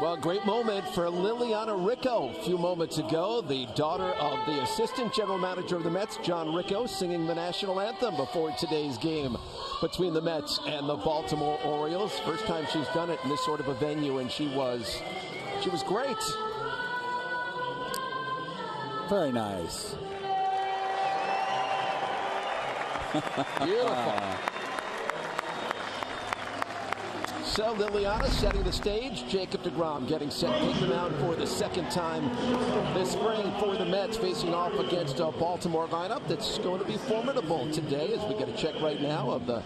Well, great moment for Liliana Ricco. A few moments ago, the daughter of the assistant general manager of the Mets, John Ricco, singing the national anthem before today's game between the Mets and the Baltimore Orioles. First time she's done it in this sort of a venue, and she was great. Very nice. Beautiful. So Liliana setting the stage. Jacob deGrom getting set, taking them out for the second time this spring for the Mets, facing off against a Baltimore lineup that's going to be formidable today, as we get a check right now of the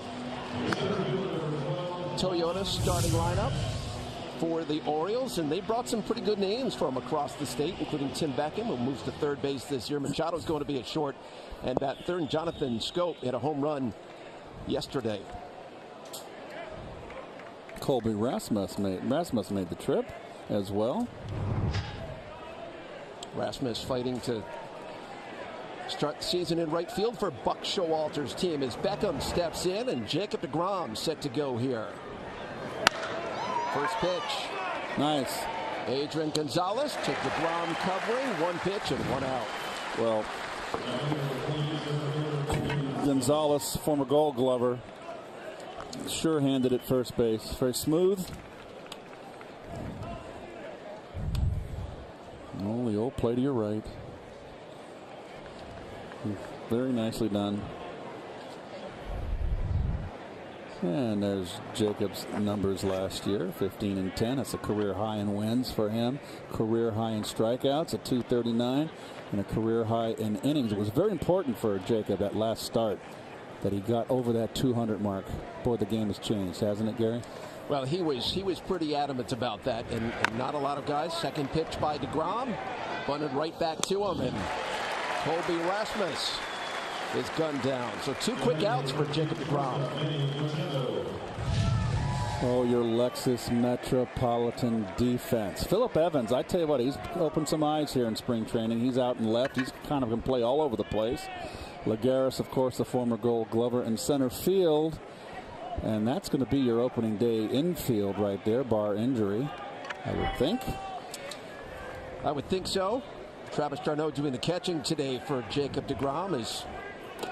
Toyota starting lineup for the Orioles, and they brought some pretty good names from across the state, including Tim Beckham, who moves to third base this year. Machado's going to be at short, and that third, Jonathan Scope hit a home run yesterday. Colby Rasmus made the trip as well. Rasmus fighting to start the season in right field for Buck Showalter's team as Beckham steps in, and Jacob deGrom set to go here. First pitch. Nice. Adrian Gonzalez took deGrom covering, one pitch and one out. Well, Gonzalez, former Gold Glover, sure-handed at first base. Very smooth. Oh, the old play to your right. Very nicely done. And there's Jacob's numbers last year, 15 and 10. That's a career high in wins for him. Career high in strikeouts at 239, and a career high in innings. It was very important for Jacob that last start that he got over that 200 mark. Boy, the game has changed, hasn't it, Gary? Well, he was pretty adamant about that, and not a lot of guys. Second pitch by deGrom, bunted right back to him, and Colby Rasmus is gunned down. So two quick outs for Jacob deGrom. Oh, your Lexus Metropolitan defense. Phillip Evans, I tell you what, he's opened some eyes here in spring training. He's out and left. He's kind of going to play all over the place. Lagares, of course, the former Gold Glover in center field. And that's going to be your opening day infield right there, bar injury, I would think. I would think so. Travis d'Arnaud doing the catching today for Jacob deGrom as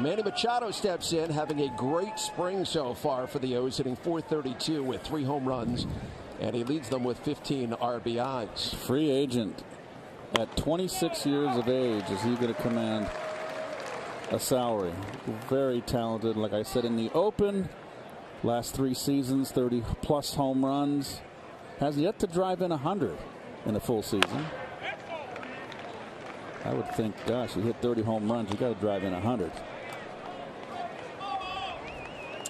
Manny Machado steps in, having a great spring so far for the O's, hitting .432 with 3 home runs, and he leads them with 15 RBIs. Free agent at 26 years of age. Is he going to command a salary? Very talented, like I said in the open. Last 3 seasons, 30-plus home runs. Has yet to drive in 100 in a full season. I would think, gosh, you hit 30 home runs, you got to drive in 100.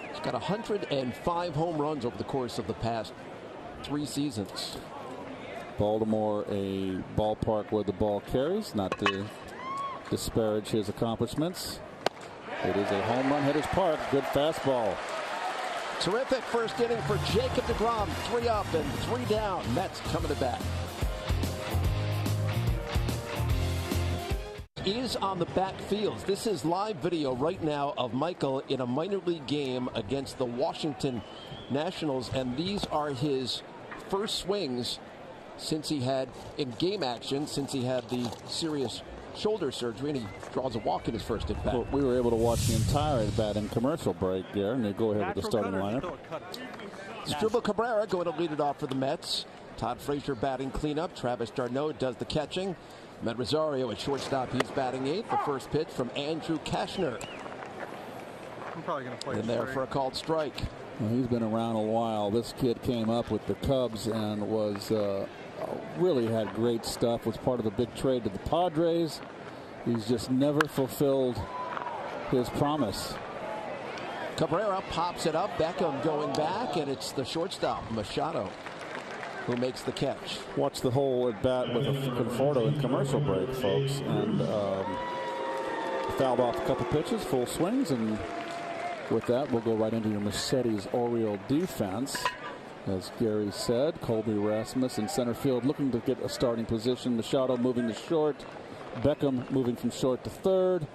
He's got 105 home runs over the course of the past 3 seasons. Baltimore, a ballpark where the ball carries, not to disparage his accomplishments. It is a home run hitter's park. Good fastball. Terrific first inning for Jacob deGrom. 3 up and 3 down. Mets coming to bat. Is on the backfields. This is live video right now of Michael in a minor league game against the Washington Nationals, and these are his first swings since he had in game action, since he had the serious shoulder surgery, and he draws a walk in his first at bat. Well, we were able to watch the entire at bat in commercial break there, and they go ahead with the starting lineup. Asdrubal Cabrera going to lead it off for the Mets. Todd Frazier batting cleanup. Travis d'Arnaud does the catching. Matt Rosario at shortstop. He's batting 8th. The first pitch from Andrew Kashner. I'm probably going to play in there for a called strike. Well, he's been around a while. This kid came up with the Cubs and was really had great stuff. Was part of a big trade to the Padres. He's just never fulfilled his promise. Cabrera pops it up. Beckham going back, and it's the shortstop, Machado, who makes the catch. Watch the whole at bat with a Conforto in commercial break, folks, and fouled off a couple pitches, full swings, and with that, we'll go right into your Mercedes Oriole defense. As Gary said, Colby Rasmus in center field looking to get a starting position. Machado moving to short. Beckham moving from short to third.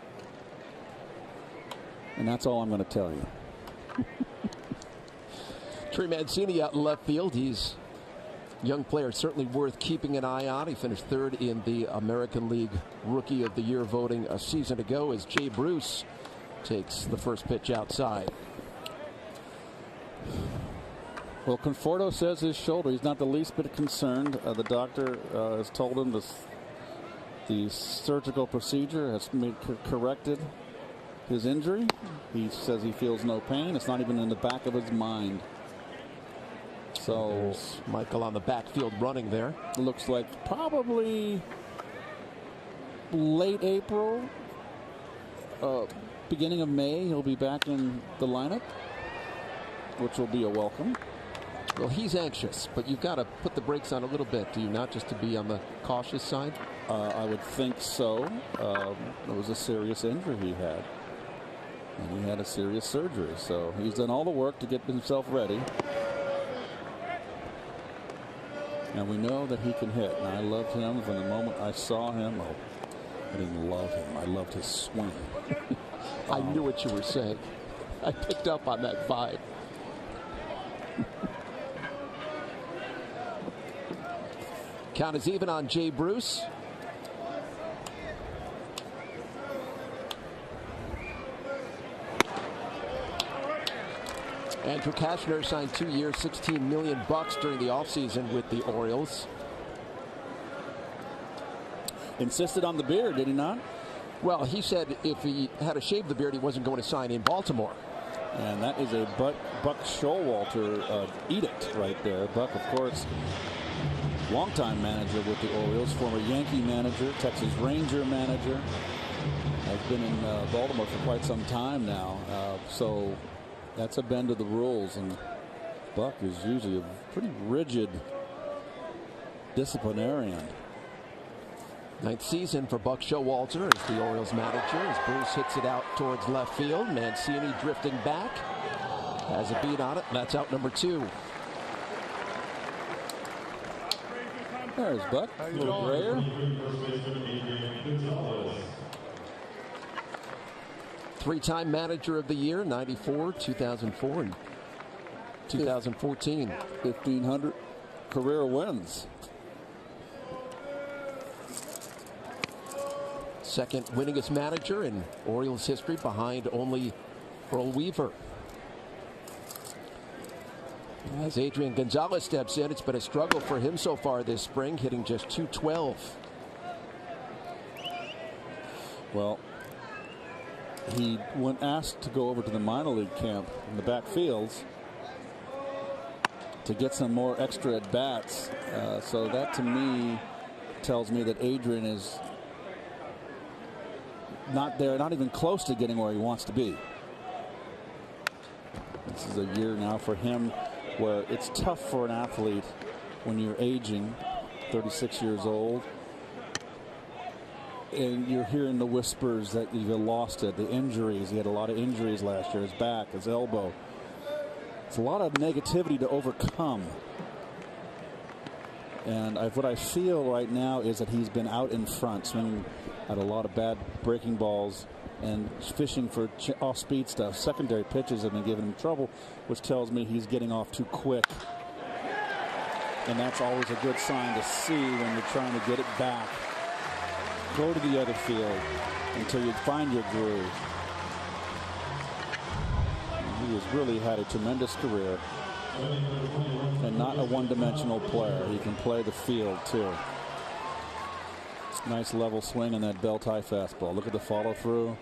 And that's all I'm going to tell you. Trey Mancini out in left field. He's Young player, certainly worth keeping an eye on. He finished third in the American League Rookie of the Year voting a season ago as Jay Bruce takes the first pitch outside. Well, Conforto says his shoulder. He's not the least bit concerned. The doctor has told him the surgical procedure has corrected his injury. He says he feels no pain. It's not even in the back of his mind. So there's Michael on the backfield running there. Looks like probably late April, beginning of May, he'll be back in the lineup, which will be a welcome. Well, he's anxious, but you've got to put the brakes on a little bit, do you not, just to be on the cautious side? I would think so. It was a serious injury he had. And he had a serious surgery, so he's done all the work to get himself ready. And we know that he can hit. And I loved him from the moment I saw him. Oh, I didn't love him. I loved his swing. I knew what you were saying. I picked up on that vibe. Count is even on Jay Bruce. Andrew Kashner signed 2 years, $16 million during the offseason with the Orioles. Insisted on the beard, did he not? Well, he said if he had to shave the beard, he wasn't going to sign in Baltimore. And that is a Buck Showalter edict right there. Buck, of course, longtime manager with the Orioles, former Yankee manager, Texas Ranger manager. Has been in Baltimore for quite some time now. So that's a bend of the rules. And Buck is usually a pretty rigid disciplinarian. Ninth season for Buck Showalter as the Orioles manager as Bruce hits it out towards left field. Mancini drifting back. Has a beat on it, and that's out number 2. There's Buck, a little grayer. Three-time manager of the year, 94, 2004, and 2014. 1,500 career wins. Second winningest manager in Orioles history behind only Earl Weaver. As Adrian Gonzalez steps in, it's been a struggle for him so far this spring, hitting just .212. Well, when asked to go over to the minor league camp in the backfields to get some more extra at bats, so that to me tells me that Adrian is not there, not even close to getting where he wants to be. This is a year now for him where it's tough for an athlete when you're aging, 36 years old, and you're hearing the whispers that you've lost it, the injuries. He had a lot of injuries last year, his back, his elbow. It's a lot of negativity to overcome. And what I feel right now is that he's been out in front, swinging at a lot of bad breaking balls and fishing for off-speed stuff. Secondary pitches have been giving him trouble, which tells me he's getting off too quick. And that's always a good sign to see when you're trying to get it back. Go to the other field until you find your groove. He has really had a tremendous career and not a one-dimensional player. He can play the field too. Nice level swing in that belt high fastball. Look at the follow through.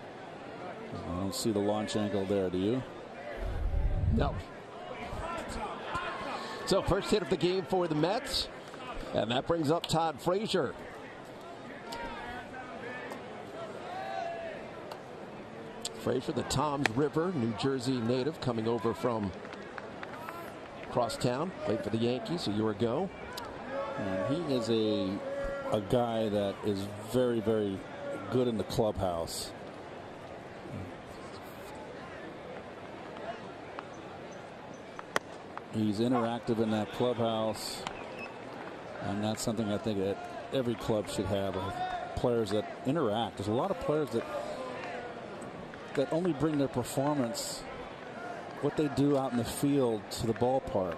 I don't see the launch angle there, do you? No. So first hit of the game for the Mets, and that brings up Todd Frazier. Frazier, the Toms River, New Jersey native, coming over from crosstown, played for the Yankees a year ago. And he is a guy that is very, very good in the clubhouse. He's interactive in that clubhouse, and that's something I think that every club should have, players that interact. There's a lot of players that only bring their performance, what they do out in the field, to the ballpark.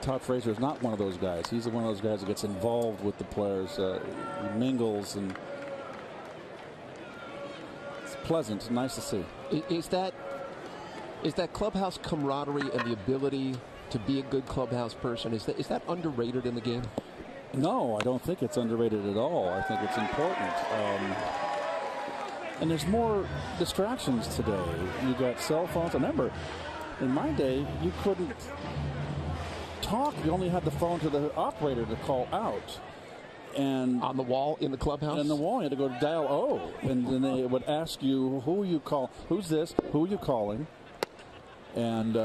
Todd Frazier is not one of those guys. He's one of those guys that gets involved with the players. He mingles, and it's pleasant, nice to see. Is that clubhouse camaraderie and the ability to be a good clubhouse person, is that underrated in the game? No, I don't think it's underrated at all. I think it's important. And there's more distractions today. You got cell phones. Remember, in my day, you couldn't talk. You only had the phone to the operator to call out. And on the wall in the clubhouse? On the wall, you had to go to dial O. And then they would ask you, who you call? Who's this? Who are you calling? And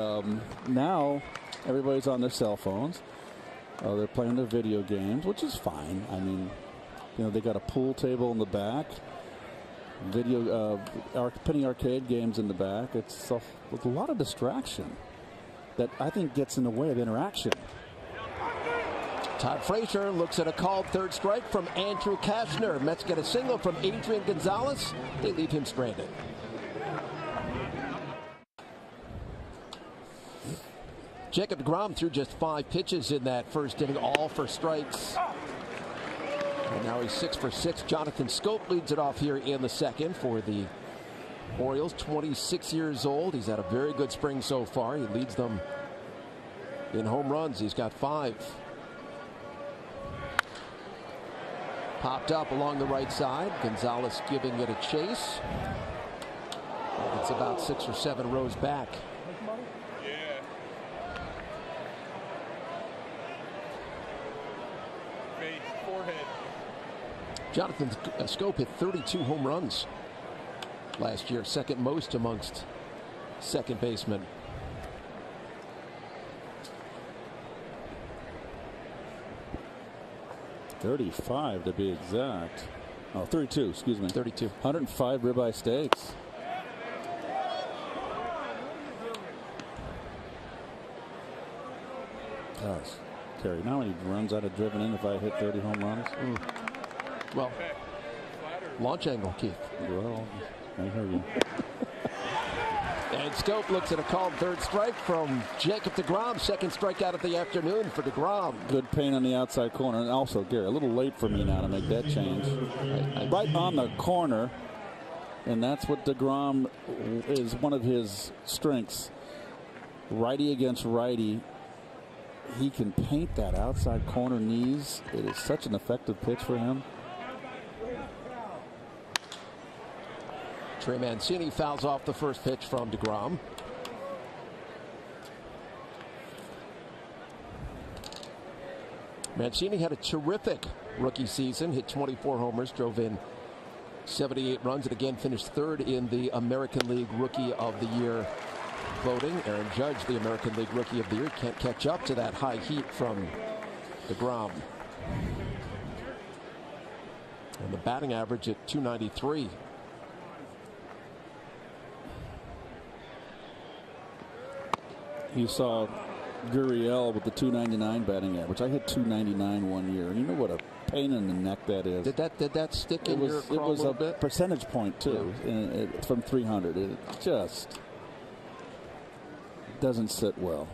now everybody's on their cell phones. They're playing their video games, which is fine. I mean, they got a pool table in the back. Penny arcade games in the back. It's a lot of distraction that I think gets in the way of interaction. Todd Frazier looks at a called third strike from Andrew Kashner. Mets get a single from Adrian Gonzalez. They leave him stranded. Jacob deGrom threw just 5 pitches in that first inning, all for strikes. And now he's 6 for 6. Jonathan Scope leads it off here in the second for the Orioles. 26 years old. He's had a very good spring so far. He leads them in home runs. He's got 5. Popped up along the right side. Gonzalez giving it a chase. It's about 6 or 7 rows back. Jonathan Scope hit 32 home runs last year, second most amongst second basemen. .35 to be exact. Oh, 32, excuse me. 32. 105 ribeye steaks. Gosh, Terry, now many runs I'd have driven in if I hit 30 home runs? Well, launch angle, Keith. Well, I hear you. And Scope looks at a called third strike from Jacob deGrom. Second strikeout of the afternoon for deGrom. Good pain on the outside corner. And also, Gary, a little late for me now to make that change. Right on the corner. And that's what deGrom is one of his strengths. Righty against righty. He can paint that outside corner knees. It is such an effective pitch for him. Trey Mancini fouls off the first pitch from deGrom. Mancini had a terrific rookie season, hit 24 homers, drove in 78 runs, and again finished third in the American League Rookie of the Year voting. Aaron Judge, the American League Rookie of the Year, can't catch up to that high heat from deGrom. And the batting average at .293. You saw Gurriel with the .299 batting average. I hit .299 one year, and you know what a pain in the neck that is. Did that stick in your craw It was a little a bit? percentage point too, from 300. It just doesn't sit well.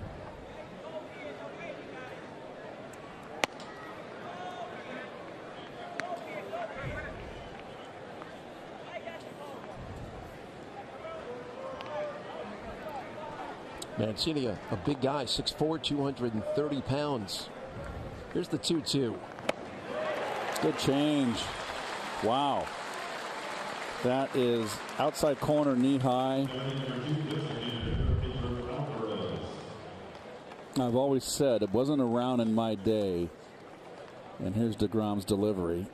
Mancini, a big guy, 6'4", 230 pounds. Here's the 2-2. Good change. Wow. That is outside corner, knee high. I've always said it wasn't around in my day. And here's deGrom's delivery.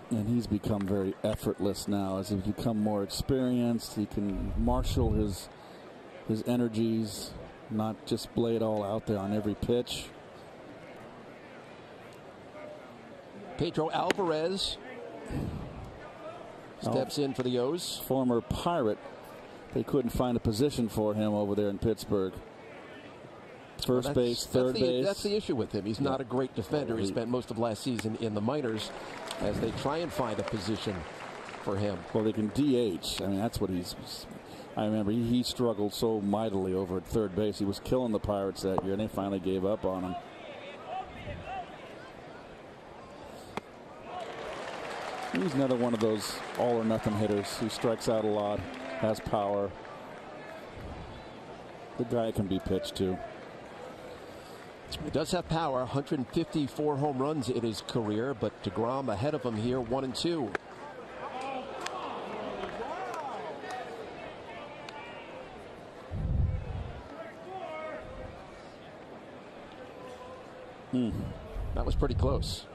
And he's become very effortless now as he's become more experienced. He can marshal his energies, not just lay it all out there on every pitch. Pedro Alvarez steps in for the O's. Former Pirate. They couldn't find a position for him over there in Pittsburgh. First base, third base. That's the issue with him. He's not a great defender. He spent most of last season in the minors as they try and find a position for him. Well, they can DH. I mean, that's what he's I remember he struggled so mightily over at third base. He was killing the Pirates that year, and they finally gave up on him. He's another one of those all-or-nothing hitters who strikes out a lot, has power. The guy can be pitched to. He does have power, 154 home runs in his career, but DeGrom ahead of him here, 1-2. That was pretty close.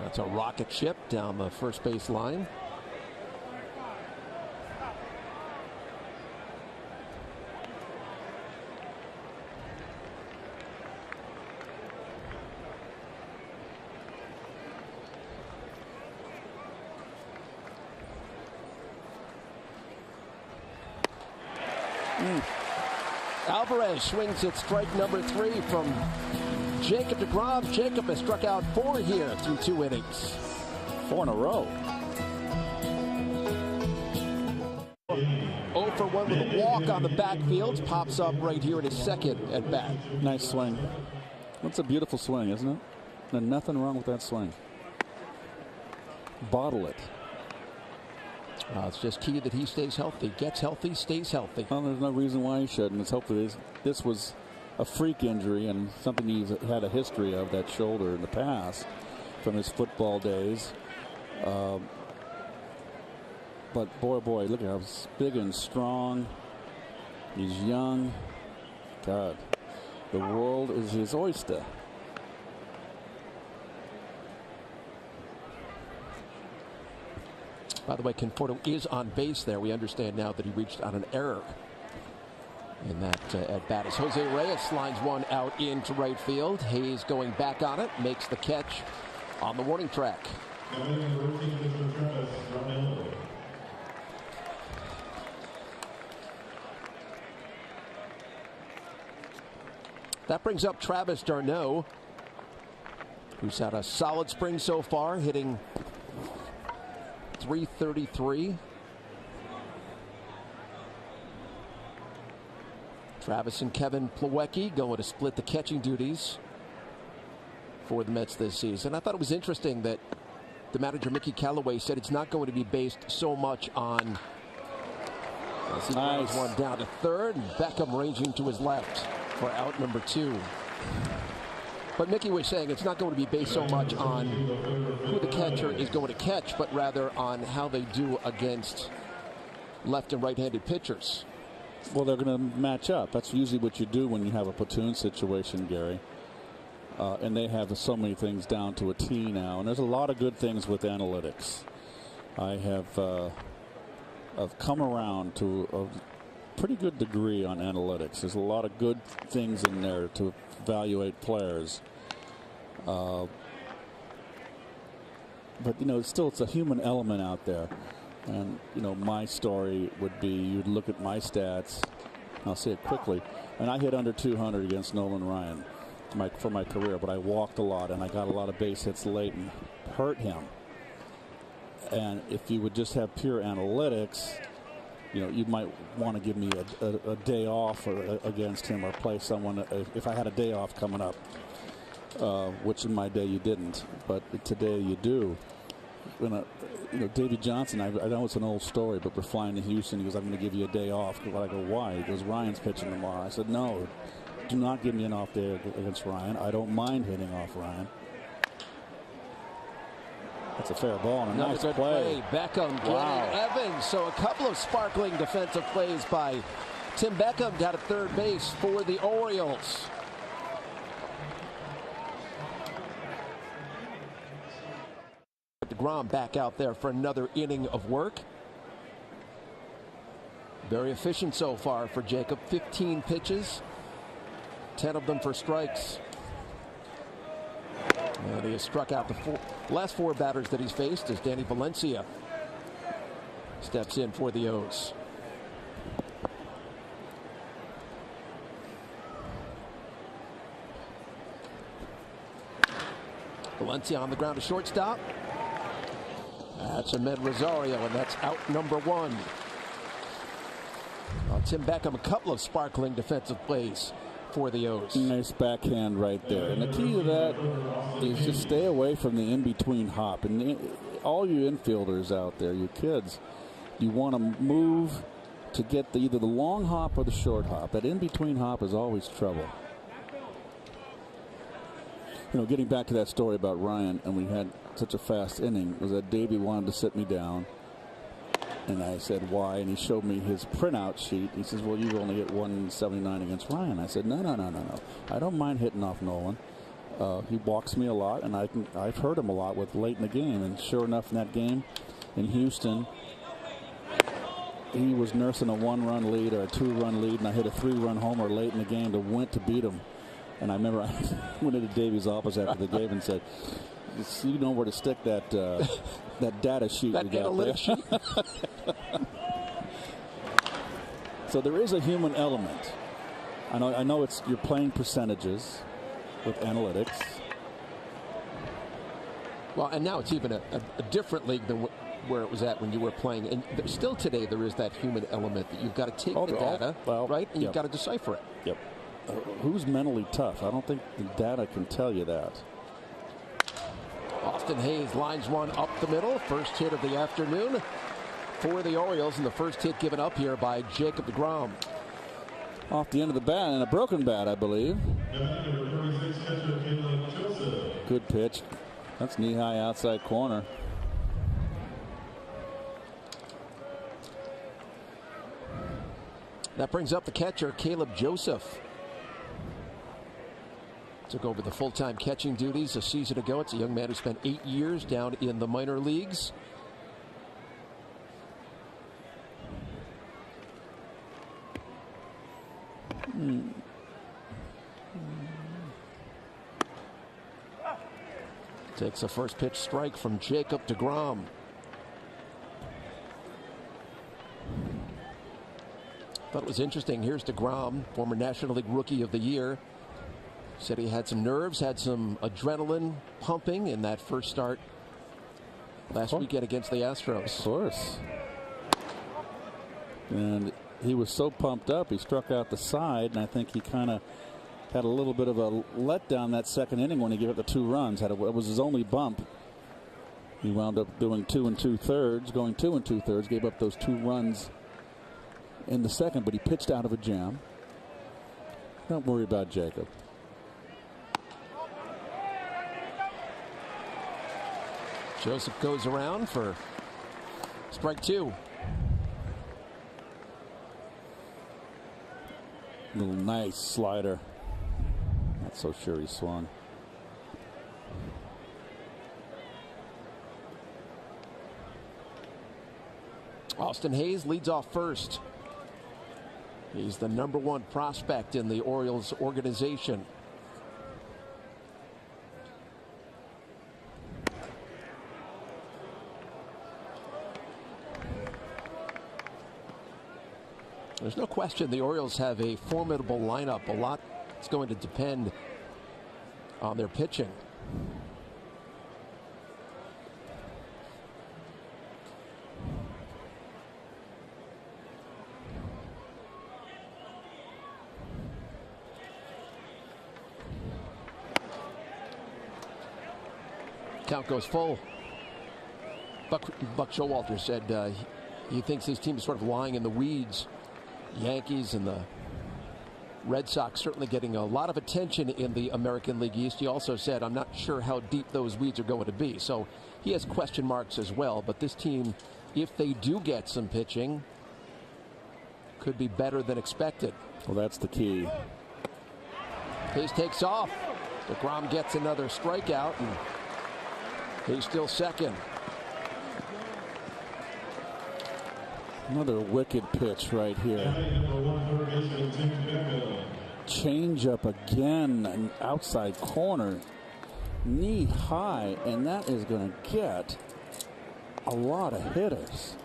That's a rocket ship down the first base line. Alvarez swings at strike number 3 from Jacob deGrom. Jacob has struck out 4 here through 2 innings. 4 in a row. 0 for 1 with a walk on the backfield. Pops up right here in his second at bat. Nice swing. That's a beautiful swing, isn't it? There's nothing wrong with that swing. Bottle it. It's just key that he stays healthy, gets healthy, stays healthy. Well, there's no reason why he shouldn't. It's hopefully this was a freak injury and something he's had a history of, that shoulder, in the past from his football days. But boy, look at how big and strong. He's young. God, the world is his oyster. By the way, Conforto is on base there. We understand now that he reached on an error in that at bat as Jose Reyes lines one out into right field. Hayes going back on it, makes the catch on the warning track. That brings up Travis d'Arnaud, who's had a solid spring so far, hitting .333. Travis and Kevin Plawecki going to split the catching duties for the Mets this season. I thought it was interesting that the manager Mickey Callaway said it's not going to be based so much on, as he drives one down to third, and Beckham ranging to his left for out number 2. But Mickey was saying it's not going to be based so much on who the catcher is going to catch, but rather on how they do against left and right-handed pitchers. Well, they're going to match up. That's usually what you do when you have a platoon situation, Gary. And they have so many things down to a T now. And there's a lot of good things with analytics. I have I've come around to a pretty good degree on analytics. There's a lot of good things in there to evaluate players. But, you know, still it's a human element out there. And, you know, my story would be you'd look at my stats, I'll say it quickly, and I hit under 200 against Nolan Ryan for my career, but I walked a lot and I got a lot of base hits late and hurt him. And if you would just have pure analytics, you know, you might want to give me a day off against him, or play someone if I had a day off coming up, which in my day you didn't, but today you do. You know, Davey Johnson, I know it's an old story, but we're flying to Houston. He goes, I'm going to give you a day off. I go, why? He goes, Ryan's pitching tomorrow. I said, no, do not give me an off day against Ryan. I don't mind hitting off Ryan. That's a fair ball and a nice play. Beckham getting Evans. So a couple of sparkling defensive plays by Tim Beckham down at third base for the Orioles. DeGrom back out there for another inning of work. Very efficient so far for Jacob. 15 pitches, 10 of them for strikes. And he has struck out the last 4 batters that he's faced as Danny Valencia steps in for the O's. Valencia on the ground to shortstop. That's Ahmed Rosario, and that's out number 1. Tim Beckham, a couple of sparkling defensive plays for the O's. Nice backhand right there. And the key to that is just stay away from the in-between hop. And all you infielders out there, you kids, you want to move to get either the long hop or the short hop. That in-between hop is always trouble. You know, getting back to that story about Ryan, and we had such a fast inning, was that Davey wanted to sit me down. And I said, why? And he showed me his printout sheet. He says, well, you only hit 179 against Ryan. I said, no. I don't mind hitting off Nolan. He walks me a lot, and I've heard him a lot with late in the game. And sure enough, in that game in Houston, he was nursing a 1-run lead or a 2-run lead, and I hit a 3-run homer late in the game to win to beat him. And I remember I went into Davey's office after the game and said, you know where to stick that that data sheet that we got analytic sheet. So there is a human element. I know you're playing percentages with analytics. Well, and now it's even a different league than where it was at when you were playing. And still today there is that human element that you've got to take the data, right? And you've got to decipher it. Yep. Who's mentally tough? I don't think the data can tell you that. Austin Hayes lines one up the middle. First hit of the afternoon for the Orioles, and the first hit given up here by Jacob deGrom. Off the end of the bat, and a broken bat, I believe. Good pitch. That's knee-high outside corner. That brings up the catcher, Caleb Joseph. Took over the full-time catching duties a season ago. It's a young man who spent 8 years down in the minor leagues. Takes a first pitch strike from Jacob deGrom. Thought it was interesting. Here's deGrom, former National League Rookie of the Year. Said he had some nerves, had some adrenaline pumping in that first start last weekend against the Astros. Of course. And he was so pumped up, he struck out the side, and I think he kind of had a little bit of a letdown that second inning when he gave up the 2 runs. It was his only bump. He wound up doing 2 2/3, going 2 2/3, gave up those 2 runs in the second, but he pitched out of a jam. Don't worry about Jacob. Joseph goes around for strike 2. Little nice slider. Not so sure he swung. Austin Hayes leads off first. He's the #1 prospect in the Orioles organization. There's no question the Orioles have a formidable lineup. A lot is going to depend on their pitching. Count goes full. Buck Showalter said he thinks his team is sort of lying in the weeds. Yankees and the Red Sox certainly getting a lot of attention in the American League East. He also said, I'm not sure how deep those weeds are going to be. So he has question marks as well. But this team, if they do get some pitching, could be better than expected. Well, that's the key. Hayes takes off. deGrom gets another strikeout, and he's still second. Another wicked pitch right here. Change up again, an outside corner, knee high, and that is going to get a lot of hitters.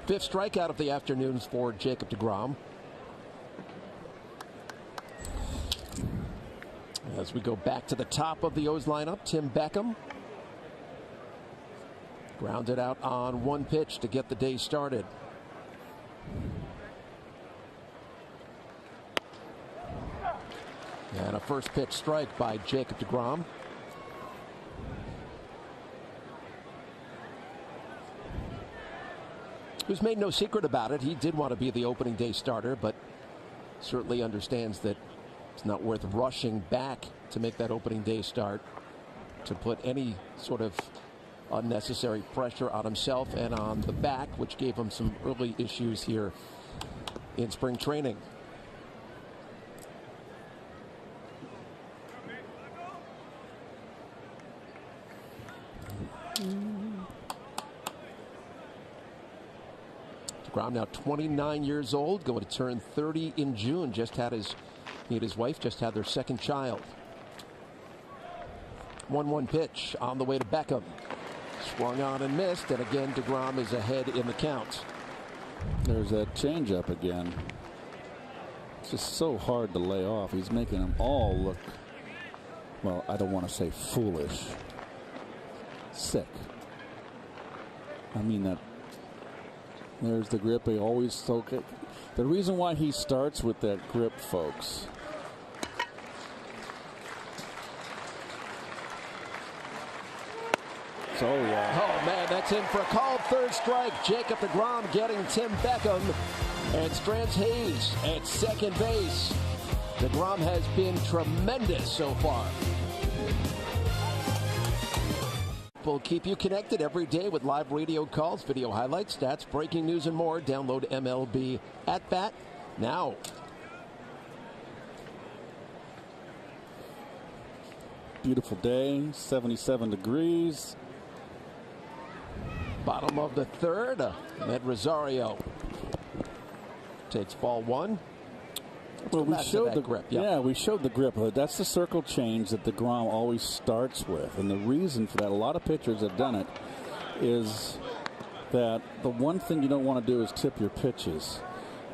5th strikeout of the afternoon for Jacob deGrom. As we go back to the top of the O's lineup, Tim Beckham grounded out on one pitch to get the day started. And a first pitch strike by Jacob deGrom. Who's made no secret about it. He did want to be the opening day starter, but certainly understands that it's not worth rushing back to make that opening day start, to put any sort of unnecessary pressure on himself and on the back, which gave him some early issues here in spring training. deGrom now 29 years old, going to turn 30 in June. He and his wife just had their second child. 1-1 pitch on the way to Beckham. Swung on and missed, and again deGrom is ahead in the count. There's that changeup again. It's just so hard to lay off. He's making them all look, well, I don't want to say foolish. Sick. I mean that. There's the grip. He always soak it. The reason why he starts with that grip, folks. So yeah. Oh man, that's in for a called third strike. Jacob deGrom getting Tim Beckham, and Strance Hayes at second base. deGrom has been tremendous so far. We'll keep you connected every day with live radio calls, video highlights, stats, breaking news, and more. Download MLB At Bat now. Beautiful day, 77 degrees. Bottom of the third, Med Rosario takes ball one. Well, we showed the grip. Yeah, we showed the grip. That's the circle change that deGrom always starts with, and the reason for that, a lot of pitchers have done it, is that the one thing you don't want to do is tip your pitches,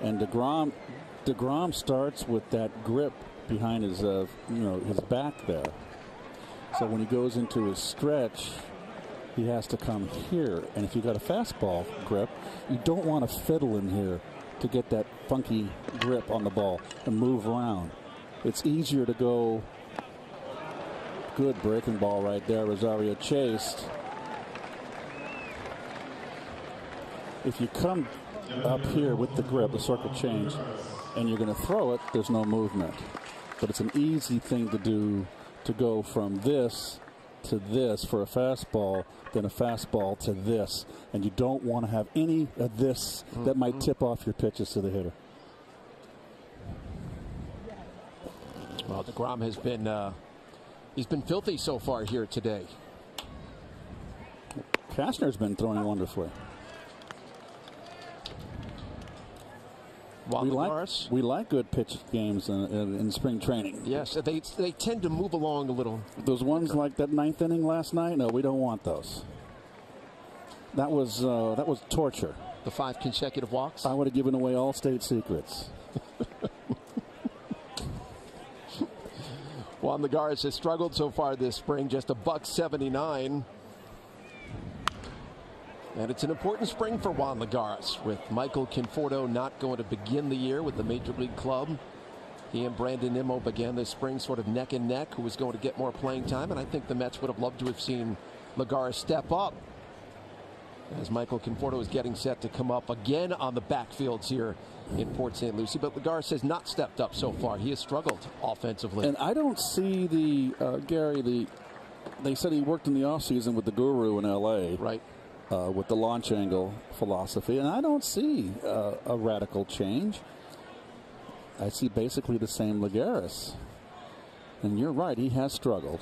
and deGrom starts with that grip behind his his back there. So when he goes into his stretch, he has to come here, and if you got a fastball grip, you don't want to fiddle in here to get that funky grip on the ball and move around. It's easier to go. Good breaking ball right there. Rosario chased. If you come up here with the grip, the circle change, and you're going to throw it, there's no movement. But it's an easy thing to do, to go from this to this for a fastball, then a fastball to this, and you don't want to have any of this that might tip off your pitches to the hitter. Well, deGrom has been he's been filthy so far here today. Cashner's been throwing wonderfully. We like good pitch games in spring training. Yes, they tend to move along a little. Those ones like that ninth inning last night, no, we don't want those. That was torture. The 5 consecutive walks? I would have given away all state secrets. Juan Lagares has struggled so far this spring, just a $179. And it's an important spring for Juan Lagares, with Michael Conforto not going to begin the year with the Major League club. He and Brandon Nimmo began this spring sort of neck and neck, who was going to get more playing time, and I think the Mets would have loved to have seen Lagares step up, as Michael Conforto is getting set to come up again on the backfields here in Port St. Lucie. But Lagares has not stepped up so far. He has struggled offensively. And I don't see they said he worked in the offseason with the Guru in L.A. Right. With the launch angle philosophy, and I don't see a radical change. I see basically the same Lagares. And you're right, he has struggled.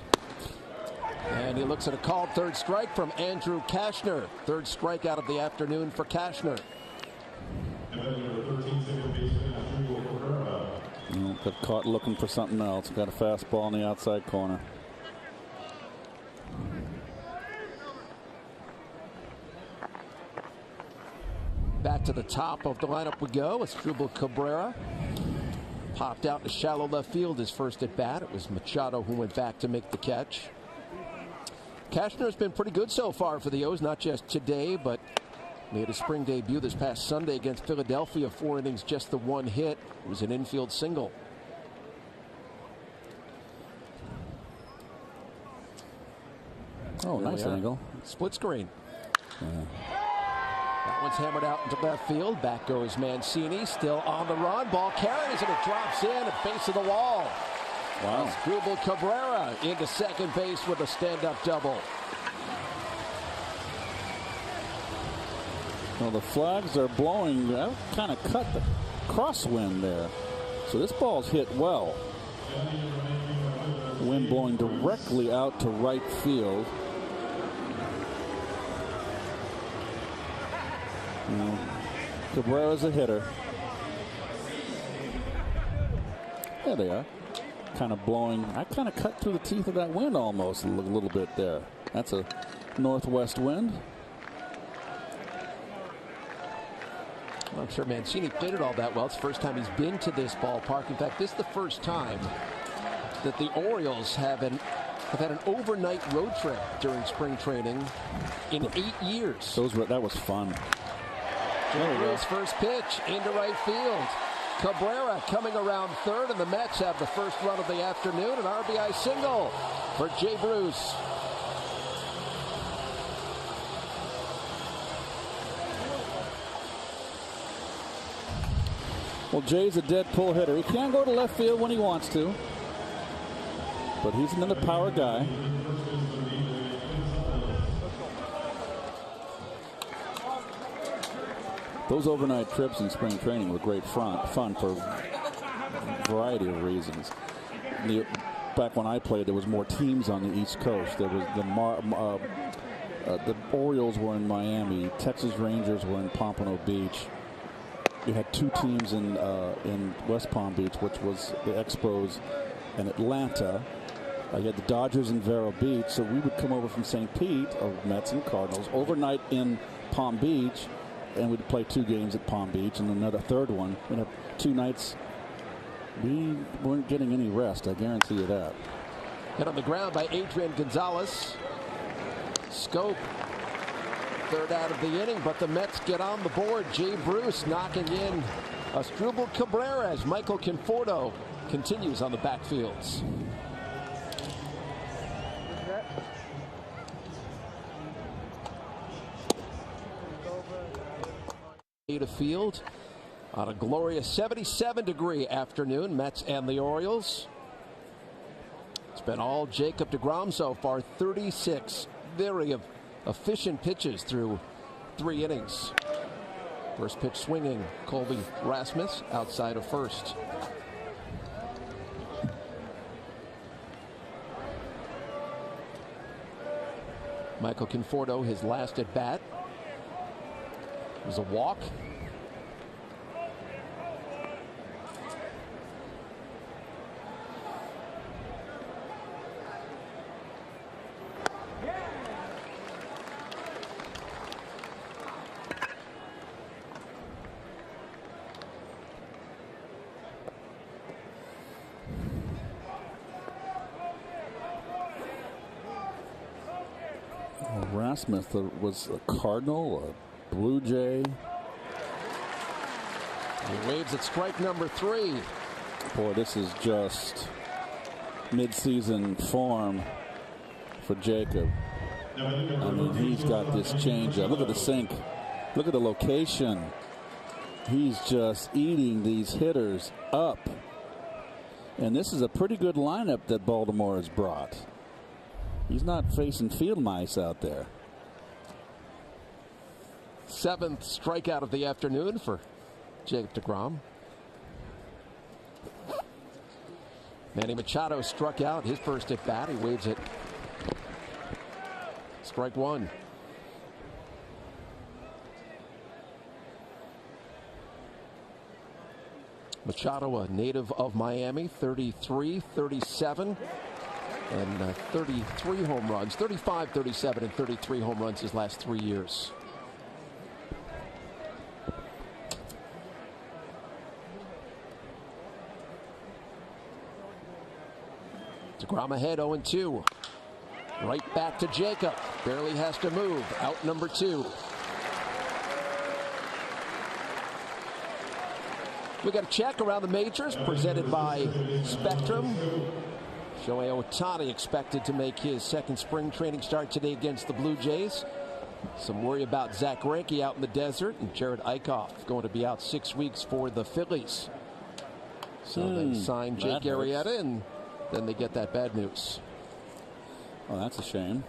And he looks at a called third strike from Andrew Cashner. Third strikeout of the afternoon for Cashner. Got caught looking for something else. Got a fastball in the outside corner. Back to the top of the lineup we go. Asdrubal Cabrera. Popped out to shallow left field his first at bat. It was Machado who went back to make the catch. Cashner's been pretty good so far for the O's, not just today, but made a spring debut this past Sunday against Philadelphia. 4 innings, just the 1 hit. It was an infield single. Oh, nice angle. Split screen. That one's hammered out into left field. Back goes Mancini, still on the run. Ball carries and it drops in at base of the wall. Wow. Asdrubal Cabrera into second base with a stand-up double. Well, the flags are blowing. That kind of cut the crosswind there. So this ball's hit well. Wind blowing directly out to right field. Cabrera's a hitter. There they are. Kind of blowing. I kind of cut through the teeth of that wind almost a little bit there. That's a northwest wind. Well, I'm sure Mancini played it all that well. It's the first time he's been to this ballpark. In fact, this is the first time that the Orioles have had an overnight road trip during spring training in 8 years. That was fun. Gabriel's first pitch into right field. Cabrera coming around third, and the Mets have the first run of the afternoon. An RBI single for Jay Bruce. Well, Jay's a dead pull hitter. He can't go to left field when he wants to, but he's another power guy. Those overnight trips in spring training were great fun for a variety of reasons. Back when I played, there was more teams on the East Coast. There was the Orioles were in Miami. Texas Rangers were in Pompano Beach. You had 2 teams in West Palm Beach, which was the Expos and Atlanta. You had the Dodgers in Vero Beach. So we would come over from St. Pete, of Mets and Cardinals, overnight in Palm Beach, and we'd play 2 games at Palm Beach and another third one. We'd have 2 nights. We weren't getting any rest, I guarantee you that. Hit on the ground by Adrian Gonzalez. Scope. Third out of the inning, but the Mets get on the board. Jay Bruce knocking in Asdrubal Cabrera as Michael Conforto continues on the backfields. To field on a glorious 77-degree afternoon, Mets and the Orioles. It's been all Jacob deGrom so far, 36 very efficient pitches through 3 innings. First pitch swinging, Colby Rasmus outside of first. Michael Conforto, his last at bat was a walk. Rasmus was a Cardinal, a Blue Jay. He waves at strike number 3. Boy, this is just mid-season form for Jacob. I mean, he's got this changeup. Look at the sink. Look at the location. He's just eating these hitters up. And this is a pretty good lineup that Baltimore has brought. He's not facing field mice out there. 7th strikeout of the afternoon for Jacob deGrom. Manny Machado struck out his first at bat. He waves it. Strike 1. Machado, a native of Miami, 33, 37, and 33 home runs. 35, 37, and 33 home runs his last 3 years. DeGrom ahead 0-2. Right back to Jacob. Barely has to move. Out number 2. We got a check around the majors presented by Spectrum. Shohei Ohtani expected to make his second spring training start today against the Blue Jays. Some worry about Zach Greinke out in the desert, and Jared Eichhoff going to be out 6 weeks for the Phillies. So they sign Jake Arrieta, and then they get that bad news. Oh, that's a shame.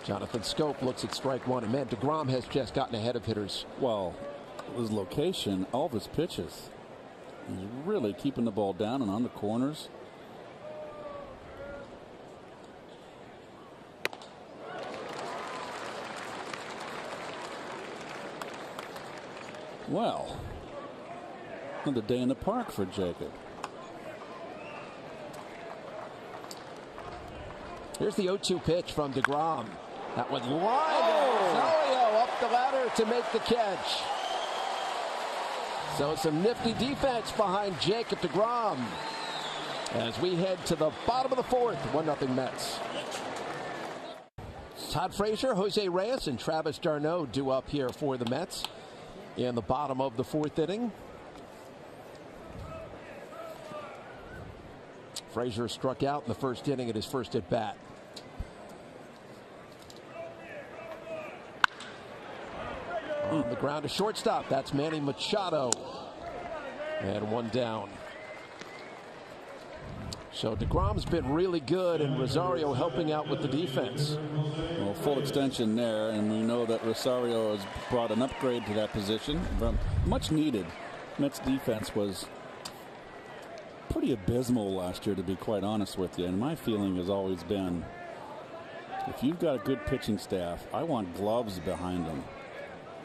Jonathan Scope looks at strike one, and man, DeGrom has just gotten ahead of hitters. Well, his location, all of his pitches, he's really keeping the ball down and on the corners. Well, another day in the park for Jacob. Here's the 0-2 pitch from DeGrom. That went line. Rosario up the ladder to make the catch. So some nifty defense behind Jacob DeGrom as we head to the bottom of the 4th. 1-0 Mets. Todd Frazier, Jose Reyes, and Travis d'Arnaud due up here for the Mets in the bottom of the 4th inning. Frazier struck out in the first inning at his first at bat. On the ground to shortstop. That's Manny Machado. And 1 down. So DeGrom's been really good, and Rosario helping out with the defense. Well, full extension there, and we know that Rosario has brought an upgrade to that position. Much needed. Mets defense was pretty abysmal last year, to be quite honest with you. And my feeling has always been, if you've got a good pitching staff, I want gloves behind them.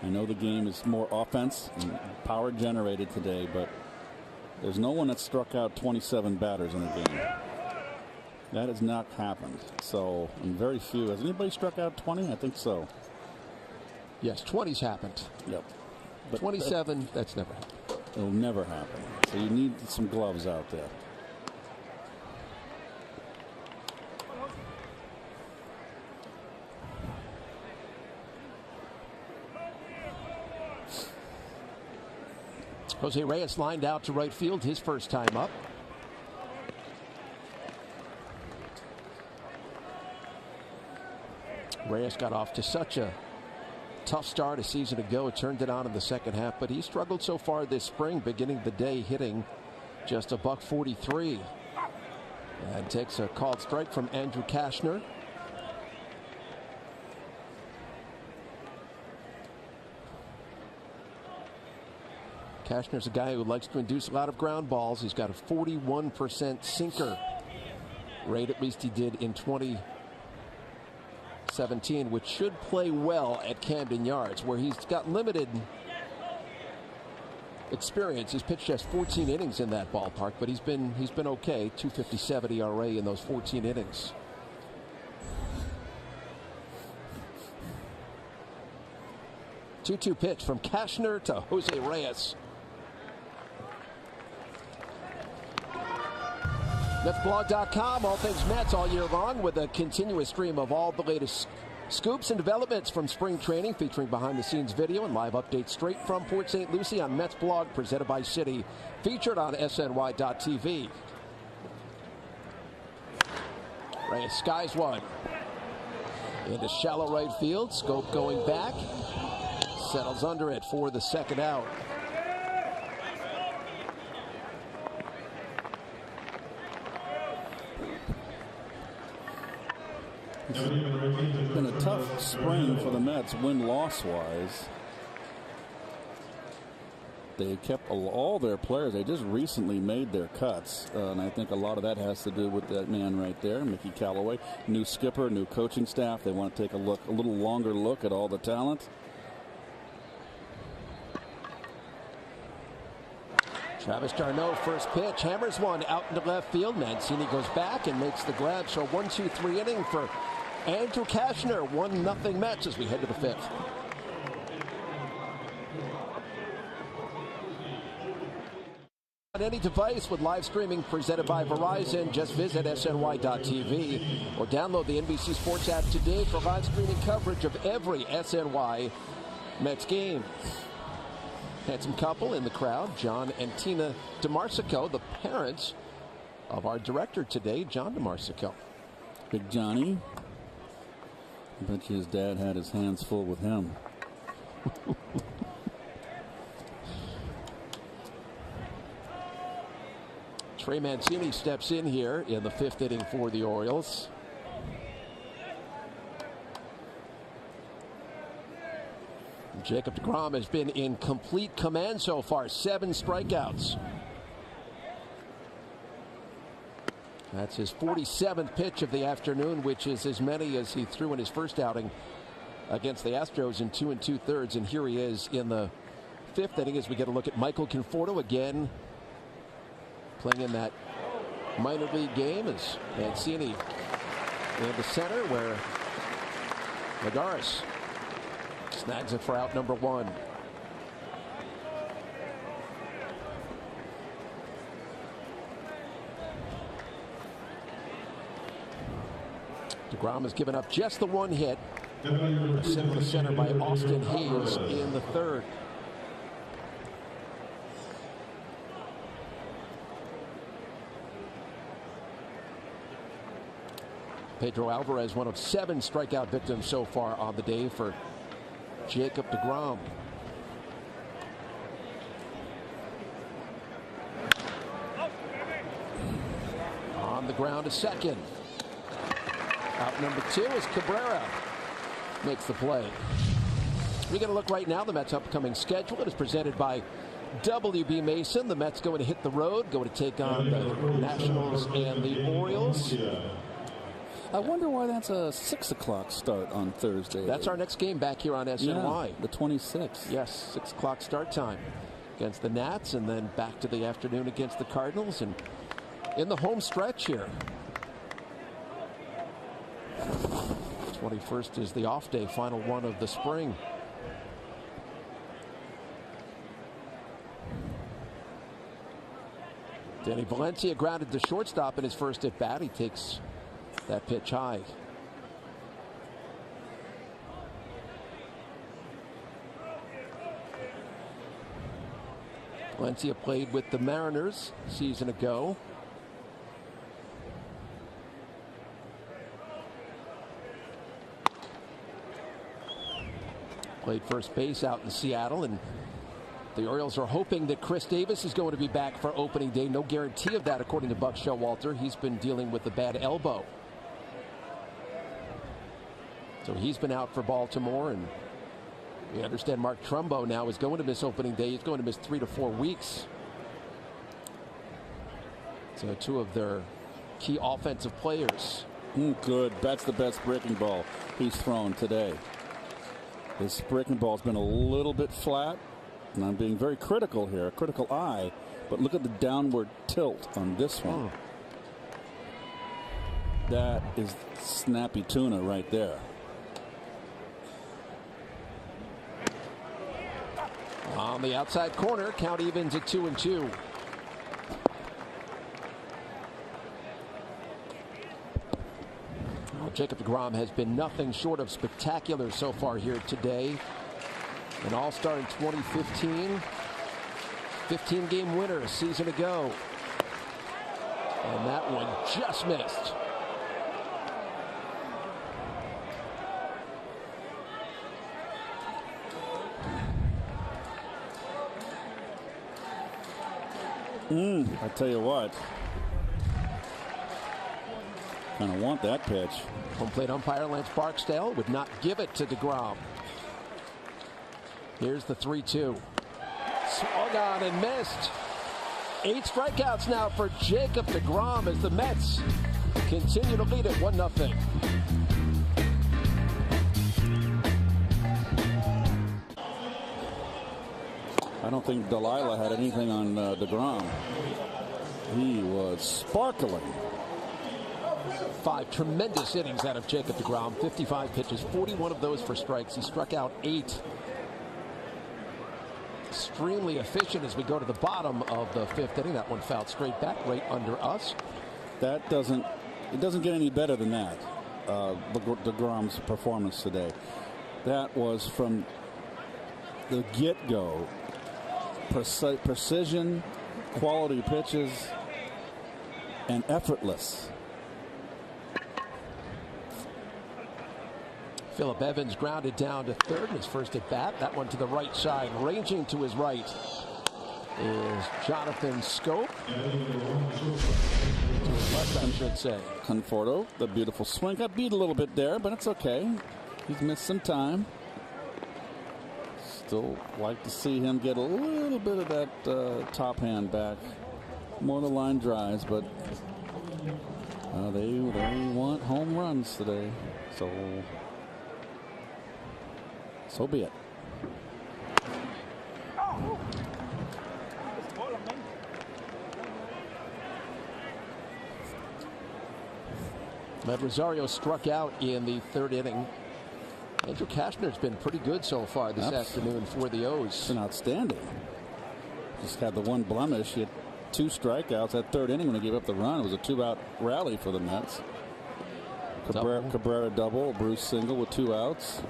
I know the game is more offense and power generated today, but there's no one that struck out 27 batters in a game. That has not happened. So, and very few. Has anybody struck out 20? I think so. Yes, 20's happened. Yep. But 27, that's never happened. It'll never happen. So you need some gloves out there. Jose Reyes lined out to right field his first time up. Reyes got off to such a tough start a season ago. Turned it on in the second half, but he struggled so far this spring, beginning the day hitting just a $143. And takes a called strike from Andrew Kashner. Kashner's a guy who likes to induce a lot of ground balls. He's got a 41% sinker rate, at least he did in 2017, which should play well at Camden Yards, where he's got limited experience. He's pitched just 14 innings in that ballpark, but he's been okay. 2.57 ERA in those 14 innings. Two-two pitch from Kashner to Jose Reyes. MetsBlog.com, all things Mets all year long, with a continuous stream of all the latest scoops and developments from spring training, featuring behind-the-scenes video and live updates straight from Port St. Lucie on Mets Blog, presented by Citi, featured on SNY.TV. Reyes skies one. Into shallow right field. Scope going back. Settles under it for the second out. It's been a tough spring for the Mets, win-loss wise. They kept all their players. They just recently made their cuts, and I think a lot of that has to do with that man right there, Mickey Callaway. New skipper, new coaching staff. They want to take a little longer look at all the talent. Travis d'Arnaud, first pitch, hammers one out into left field. Mancini goes back and makes the grab. So 1-2-3 inning for Andrew Kashner. 1-0 Mets as we head to the fifth. On any device with live streaming presented by Verizon, just visit SNY.TV or download the NBC Sports app today for live streaming coverage of every SNY Mets game. Handsome couple in the crowd, John and Tina DeMarsico, the parents of our director today, John DeMarsico. Big Johnny. I bet you his dad had his hands full with him. Trey Mancini steps in here in the 5th inning for the Orioles. Jacob deGrom has been in complete command so far, 7 strikeouts. That's his 47th pitch of the afternoon, which is as many as he threw in his first outing against the Astros in 2 2/3. And here he is in the 5th inning as we get a look at Michael Conforto again, playing in that minor league game as Mancini in the center, where Lagares snags it for out number 1. deGrom has given up just the 1 hit. Sent to the center by Austin Hayes in the 3rd. Pedro Alvarez, one of 7 strikeout victims so far on the day for Jacob deGrom. On the ground to second. Out number 2 is Cabrera. Makes the play. We're going to look right now. The Mets' upcoming schedule. It is presented by W.B. Mason. The Mets going to hit the road, going to take on the Nationals and the Orioles. I wonder why that's a 6 o'clock start on Thursday. That's our next game back here on SNY. Yeah, the 26th. Yes, 6 o'clock start time against the Nats, and then back to the afternoon against the Cardinals, and in the home stretch here. 21st is the off day, final one of the spring. Danny Valencia grounded the shortstop in his first at bat. He takes that pitch high. Valencia played with the Mariners a season ago. Played first base out in Seattle, and the Orioles are hoping that Chris Davis is going to be back for opening day. No guarantee of that, according to Buck Showalter. He's been dealing with a bad elbow. So he's been out for Baltimore, and we understand Mark Trumbo now is going to miss opening day. He's going to miss 3 to 4 weeks. So 2 of their key offensive players. Good. That's the best breaking ball he's thrown today. His breaking ball's been a little bit flat, and I'm being very critical here, a critical eye, but look at the downward tilt on this one. That is snappy tuna right there. On the outside corner, count evens at 2-2. Jacob deGrom has been nothing short of spectacular so far here today. An all-star in 2015. 15-game winner a season ago. And that one just missed. I tell you what. Kind of want that pitch. Home plate umpire Lance Barksdale would not give it to deGrom. Here's the 3-2. Swung on and missed. 8 strikeouts now for Jacob deGrom as the Mets continue to lead it 1-0. I don't think Delilah had anything on deGrom. He was sparkling. 5 tremendous innings out of Jacob deGrom. 55 pitches, 41 of those for strikes. He struck out 8. extremely efficient as we go to the bottom of the 5th inning. That one fouled straight back right under us. It doesn't get any better than that. DeGrom's performance today. That was from the get-go. Precision, quality pitches, and effortless. Phillip Evans grounded down to third in his first at bat. That one to the right side. Ranging to his right is Jonathan Scope. To his left, I should say. Conforto, the beautiful swing. Got beat a little bit there, but it's okay. He's missed some time. Still like to see him get a little bit of that top hand back. More the line drives, but they want home runs today. So be it. Matt Rosario struck out in the 3rd inning. Andrew Cashner's been pretty good so far this afternoon for the O's. It's been outstanding. Just had the one blemish. He had 2 strikeouts that 3rd inning when he gave up the run. It was a 2-out rally for the Mets. Cabrera double, Bruce single with 2 outs.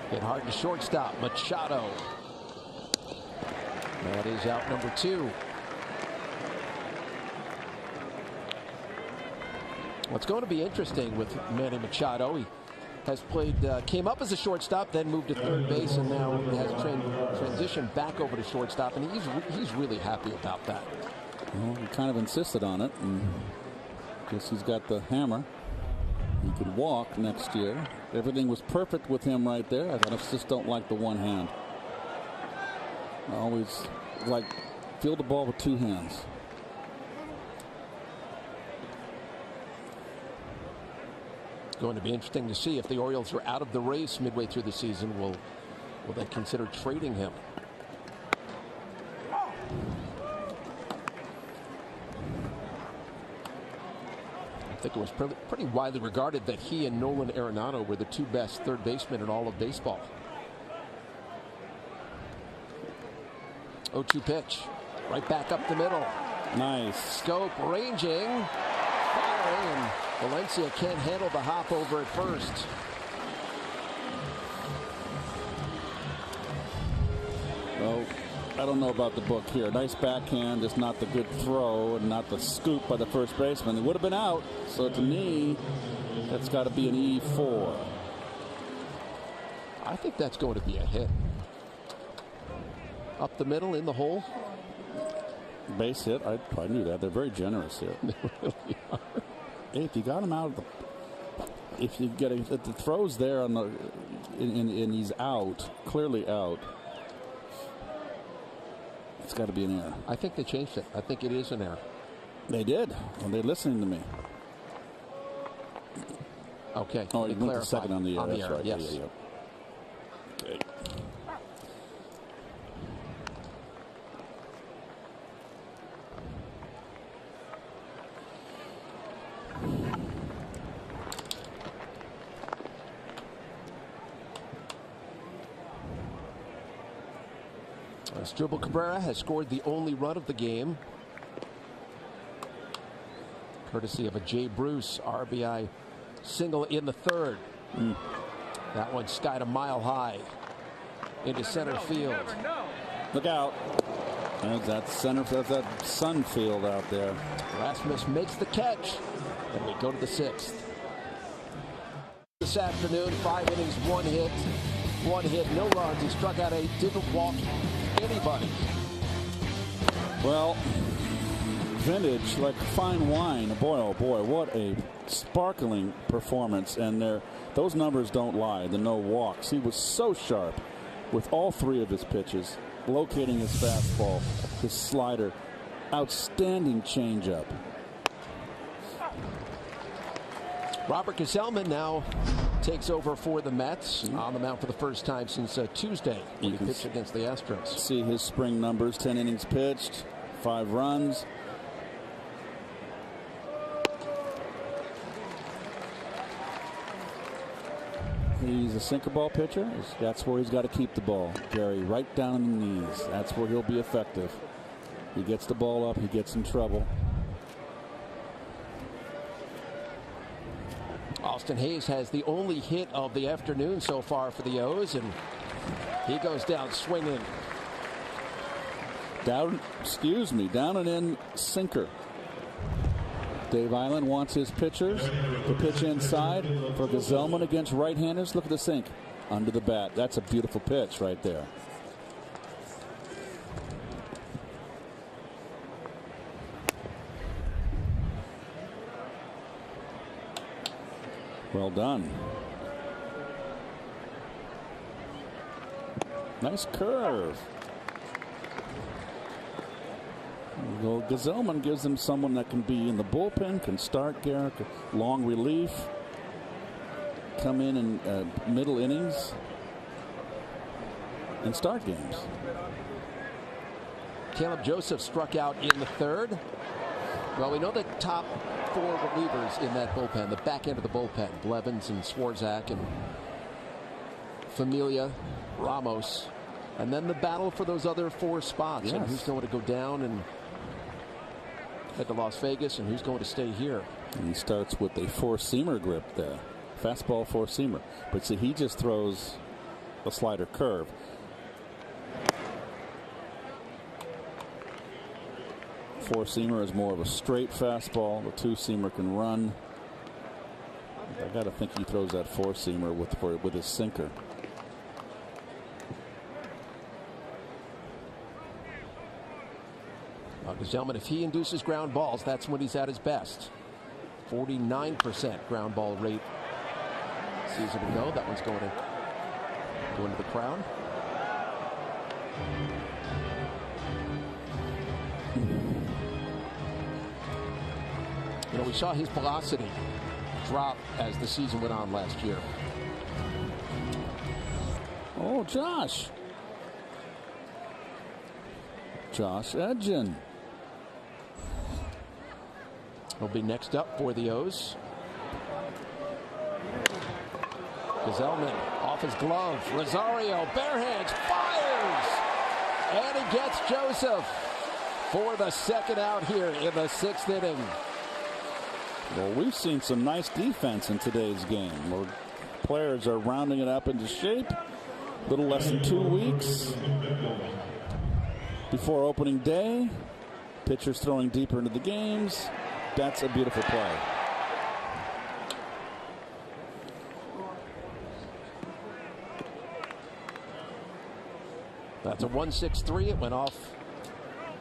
Hit hard to shortstop. Machado. That is out number 2. What's going to be interesting with Manny Machado, he has played, came up as a shortstop, then moved to third base, and now has transitioned back over to shortstop, and he's really happy about that. Well, he kind of insisted on it, and guess he's got the hammer. He could walk next year. Everything was perfect with him right there. I just don't like the one hand. I always like field the ball with 2 hands. It's going to be interesting to see if the Orioles are out of the race midway through the season. Will they consider trading him? I think it was pretty widely regarded that he and Nolan Arenado were the 2 best third basemen in all of baseball. 0-2 pitch. Right back up the middle. Nice. Scope ranging. Firing, and Valencia can't handle the hop over at first. Well, I don't know about the book here. Nice backhand, just not the good throw and not the scoop by the first baseman. It would have been out. So to me, that's got to be an E4. I think that's going to be a hit. Up the middle in the hole. Base hit. I knew that. They're very generous here. They really are. Hey, if you got him out of the, if you get if the throws there on the, and he's out, clearly out. It's got to be an error. I think they changed it. I think it is an error. They did. And they're listening to me. Okay. Oh, he went to second on the error. That's error. right. Yes. Yeah. Okay. Asdrubal Cabrera has scored the only run of the game, courtesy of a Jay Bruce RBI single in the 3rd. That one skied a mile high into center field. Look out. There's that center, that's that sun field out there. Rasmus makes the catch, and we go to the 6th. This afternoon, 5 innings, 1 hit. 1 hit, no runs. He struck out 8, didn't walk anybody. Well, vintage, like fine wine. Boy, oh boy, what a sparkling performance. And those numbers don't lie. The no walks. He was so sharp with all 3 of his pitches, locating his fastball, his slider, outstanding changeup. Robert Gsellman now takes over for the Mets on the mound for the first time since Tuesday when he pitched against the Astros. See his spring numbers: 10 innings pitched, 5 runs. He's a sinker ball pitcher. That's where he's got to keep the ball, Gary, right down in the knees. That's where he'll be effective. He gets the ball up, he gets in trouble. Austin Hayes has the only hit of the afternoon so far for the O's, and he goes down swinging. Down and in sinker. Dave Island wants his pitchers to pitch inside for Gazelman against right-handers. Look at the sink under the bat. That's a beautiful pitch right there. Well done. Nice curve. Well, Gazelman gives them someone that can be in the bullpen, can start, Garrick, long relief, come in middle innings, and start games. Caleb Joseph struck out in the third. Well, we know the top 4 relievers in that bullpen, the back end of the bullpen, Blevins and Swarzak and Familia, Ramos, and then the battle for those other 4 spots. Yes. And who's going to go down and head to Las Vegas, and who's going to stay here. And he starts with a 4-seamer grip there. Fastball 4-seamer. But see, he just throws a slider curve. Four-seamer is more of a straight fastball. The 2-seamer can run. I got to think he throws that 4-seamer with his sinker. Gazelman, if he induces ground balls, that's when he's at his best. 49% ground ball rate season ago. That one's going to go into the crowd. You know, we saw his velocity drop as the season went on last year. Oh, Josh Edgin. He'll be next up for the O's. Gazelman off his glove. Rosario, bare hands, fires! And he gets Joseph for the second out here in the 6th inning. Well, we've seen some nice defense in today's game, where players are rounding it up into shape. A little less than 2 weeks before opening day. Pitchers throwing deeper into the games. That's a beautiful play. That's a 1-6-3. It went off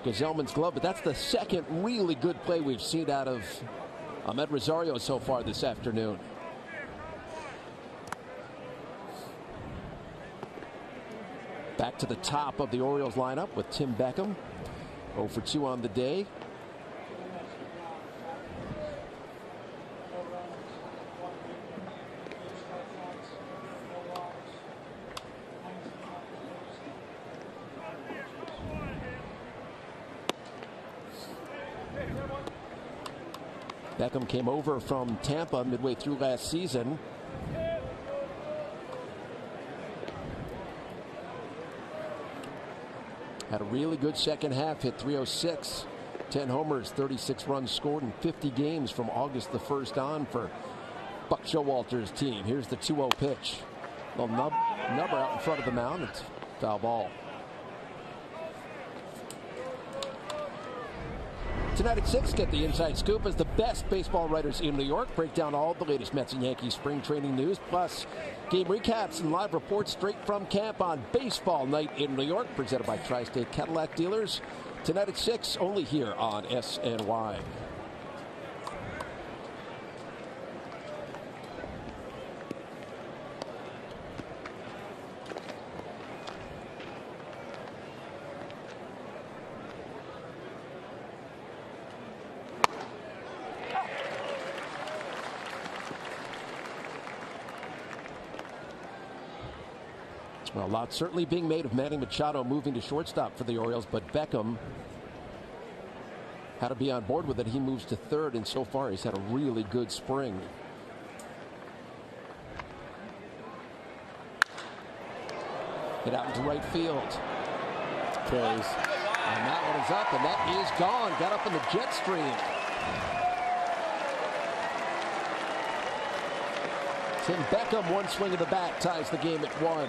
Gazelman's glove, but that's the second really good play we've seen out of Ahmed Rosario so far this afternoon. Back to the top of the Orioles lineup with Tim Beckham. 0 for 2 on the day. Beckham came over from Tampa midway through last season. Had a really good second half, hit .306, 10 homers, 36 runs scored in 50 games from August the 1st on for Buck Showalter's team. Here's the 2-0 pitch. Little number out in front of the mound. It's foul ball. Tonight at 6, get the inside scoop as the best baseball writers in New York break down all the latest Mets and Yankees spring training news, plus game recaps and live reports straight from camp on Baseball Night in New York, presented by Tri-State Cadillac Dealers. Tonight at 6, only here on SNY. Well, a lot certainly being made of Manny Machado moving to shortstop for the Orioles, but Beckham had to be on board with it. He moves to third, and so far he's had a really good spring. Hit out into right field. Carries. And that one is up, and that is gone. Got up in the jet stream. Tim Beckham, one swing of the bat, ties the game at 1.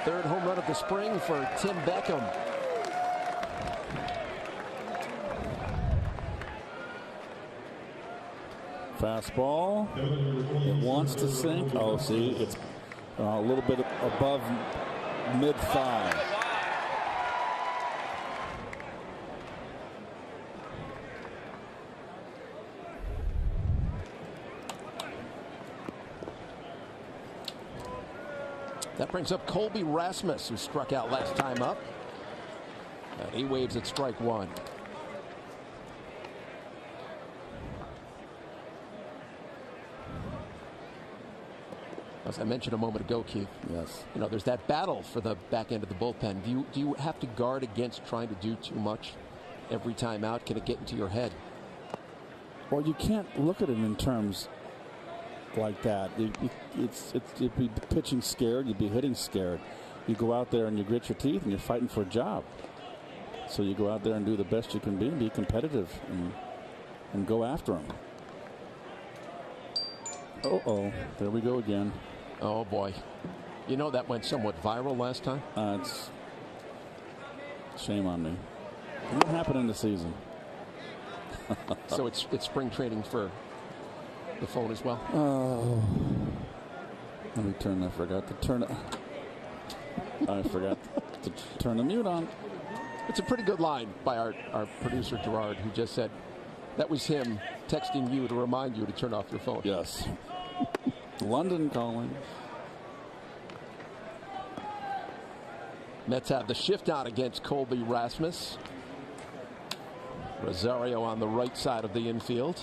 Third home run of the spring for Tim Beckham. Fastball. It wants to sink. Oh, see, it's a little bit above mid-thigh. That brings up Colby Rasmus, who struck out last time up. And he waves at strike 1. As I mentioned a moment ago, Keith, Yes. you know, there's that battle for the back end of the bullpen. Do you have to guard against trying to do too much every time out? Can it get into your head? Well, you can't look at it in terms like that. You'd be pitching scared. You'd be hitting scared. You go out there and you grit your teeth and you're fighting for a job. So you go out there and do the best you can be competitive, and go after them. Uh-oh, there we go again. Oh, boy. You know, that went somewhat viral last time. It's shame on me. What happened in the season? So it's spring training for the phone as well. Oh, let me turn. I forgot to turn it. I forgot to turn the mute on. It's a pretty good line by our producer Gerard, who just said that was him texting you to remind you to turn off your phone. Yes. London calling. Mets have the shift out against Colby Rasmus. Rosario on the right side of the infield.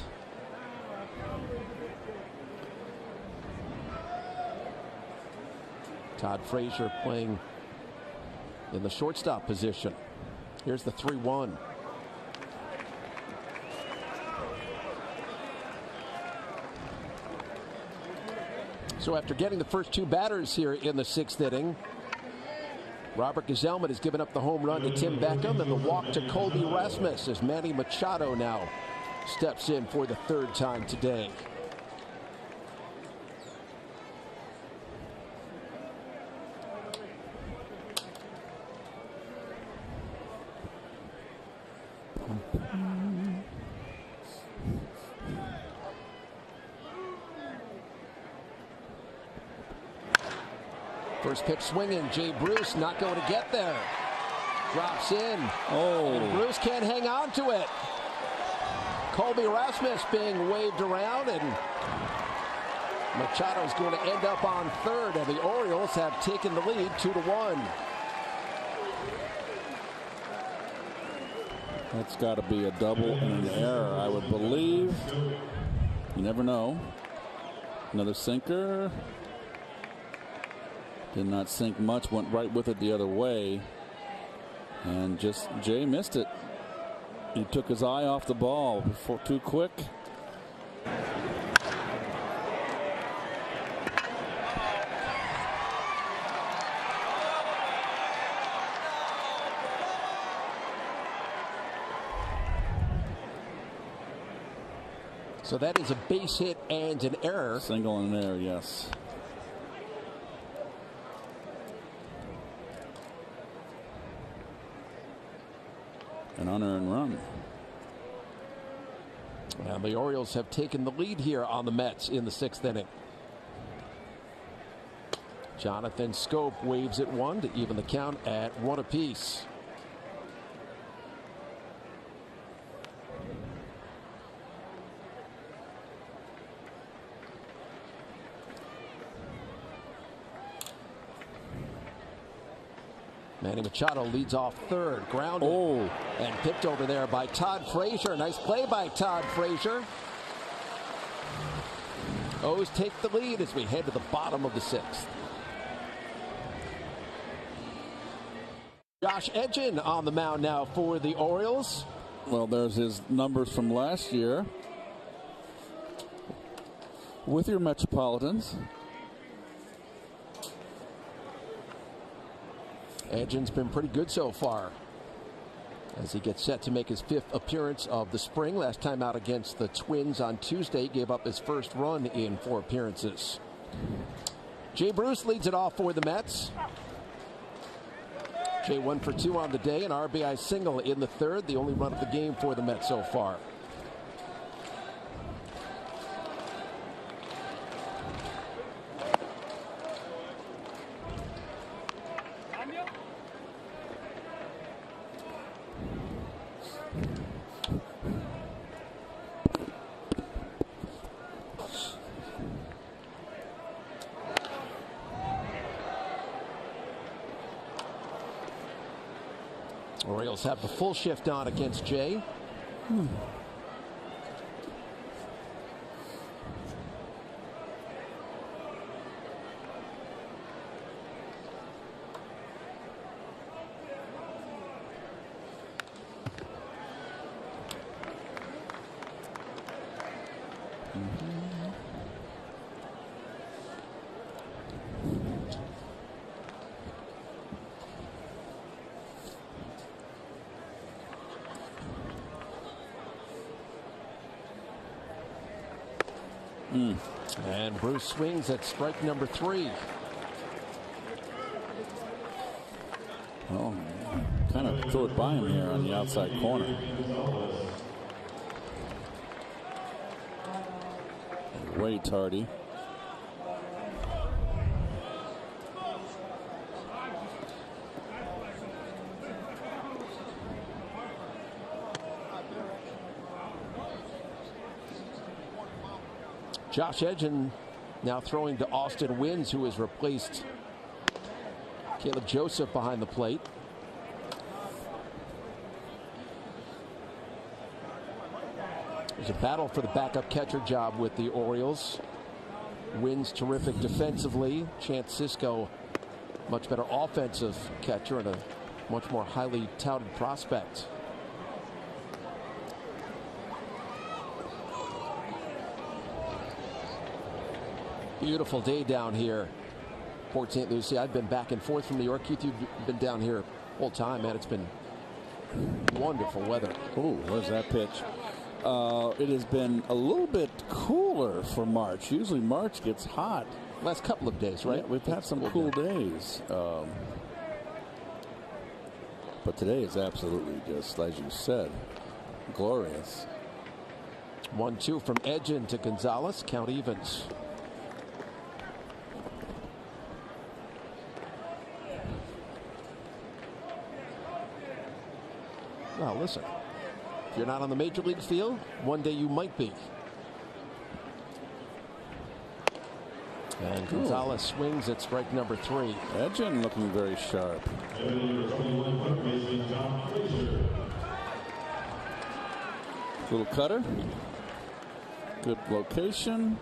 Todd Frazier playing in the shortstop position. Here's the 3-1. So after getting the first 2 batters here in the 6th inning, Robert Gazelman has given up the home run to Tim Beckham and the walk to Colby Rasmus as Manny Machado now steps in for the 3rd time today. First pitch swinging. Jay Bruce not going to get there. Drops in. Oh. And Bruce can't hang on to it. Colby Rasmus being waved around, and Machado's going to end up on 3rd, and the Orioles have taken the lead 2-1. That's got to be a double and an error, I would believe. You never know. Another sinker. Did not sink much, went right with it the other way. And just Jay missed it. He took his eye off the ball before too quick. So that is a base hit and an error. Single and an error, yes. An unearned run. And the Orioles have taken the lead here on the Mets in the 6th inning. Jonathan Scope waves at 1 to even the count at 1 apiece. Manny Machado leads off 3rd, grounded, and picked over there by Todd Frazier. Nice play by Todd Frazier. O's take the lead as we head to the bottom of the 6th. Josh Edgin on the mound now for the Orioles. Well, there's his numbers from last year with your Metropolitans. Edgin's been pretty good so far as he gets set to make his 5th appearance of the spring. Last time out against the Twins on Tuesday, gave up his first run in 4 appearances. Jay Bruce leads it off for the Mets. Jay 1 for 2 on the day, an RBI single in the 3rd, the only run of the game for the Mets so far. Orioles have the full shift on against Jay. And Bruce swings at strike number 3. Well, kind of threw it by him here on the outside corner. Way tardy. Josh Edgin now throwing to Austin Wynns, who has replaced Caleb Joseph behind the plate. There's a battle for the backup catcher job with the Orioles. Wynns terrific defensively. Chance Cisco, much better offensive catcher and a much more highly touted prospect. Beautiful day down here, Port St. Lucie. I've been back and forth from New York. Keith, you've been down here the whole time, man. It's been wonderful weather. Oh, where's that pitch? It has been a little bit cooler for March. Usually March gets hot. Last couple of days, right? Yeah, we've had some cool days. But today is absolutely just, as you said, glorious. 1-2 from Edgin to Gonzalez. Count evens. Well, listen, if you're not on the major league field, one day you might be. And Gonzalez swings at strike number 3. Edgin looking very sharp. Little cutter. Good location.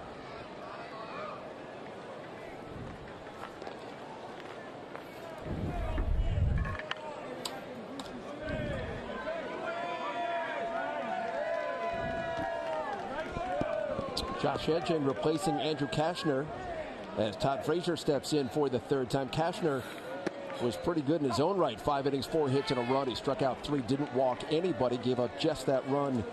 Josh Edgin replacing Andrew Kashner as Todd Frazier steps in for the 3rd time. Kashner was pretty good in his own right. 5 innings, 4 hits, and a run. He struck out 3, didn't walk anybody, gave up just that run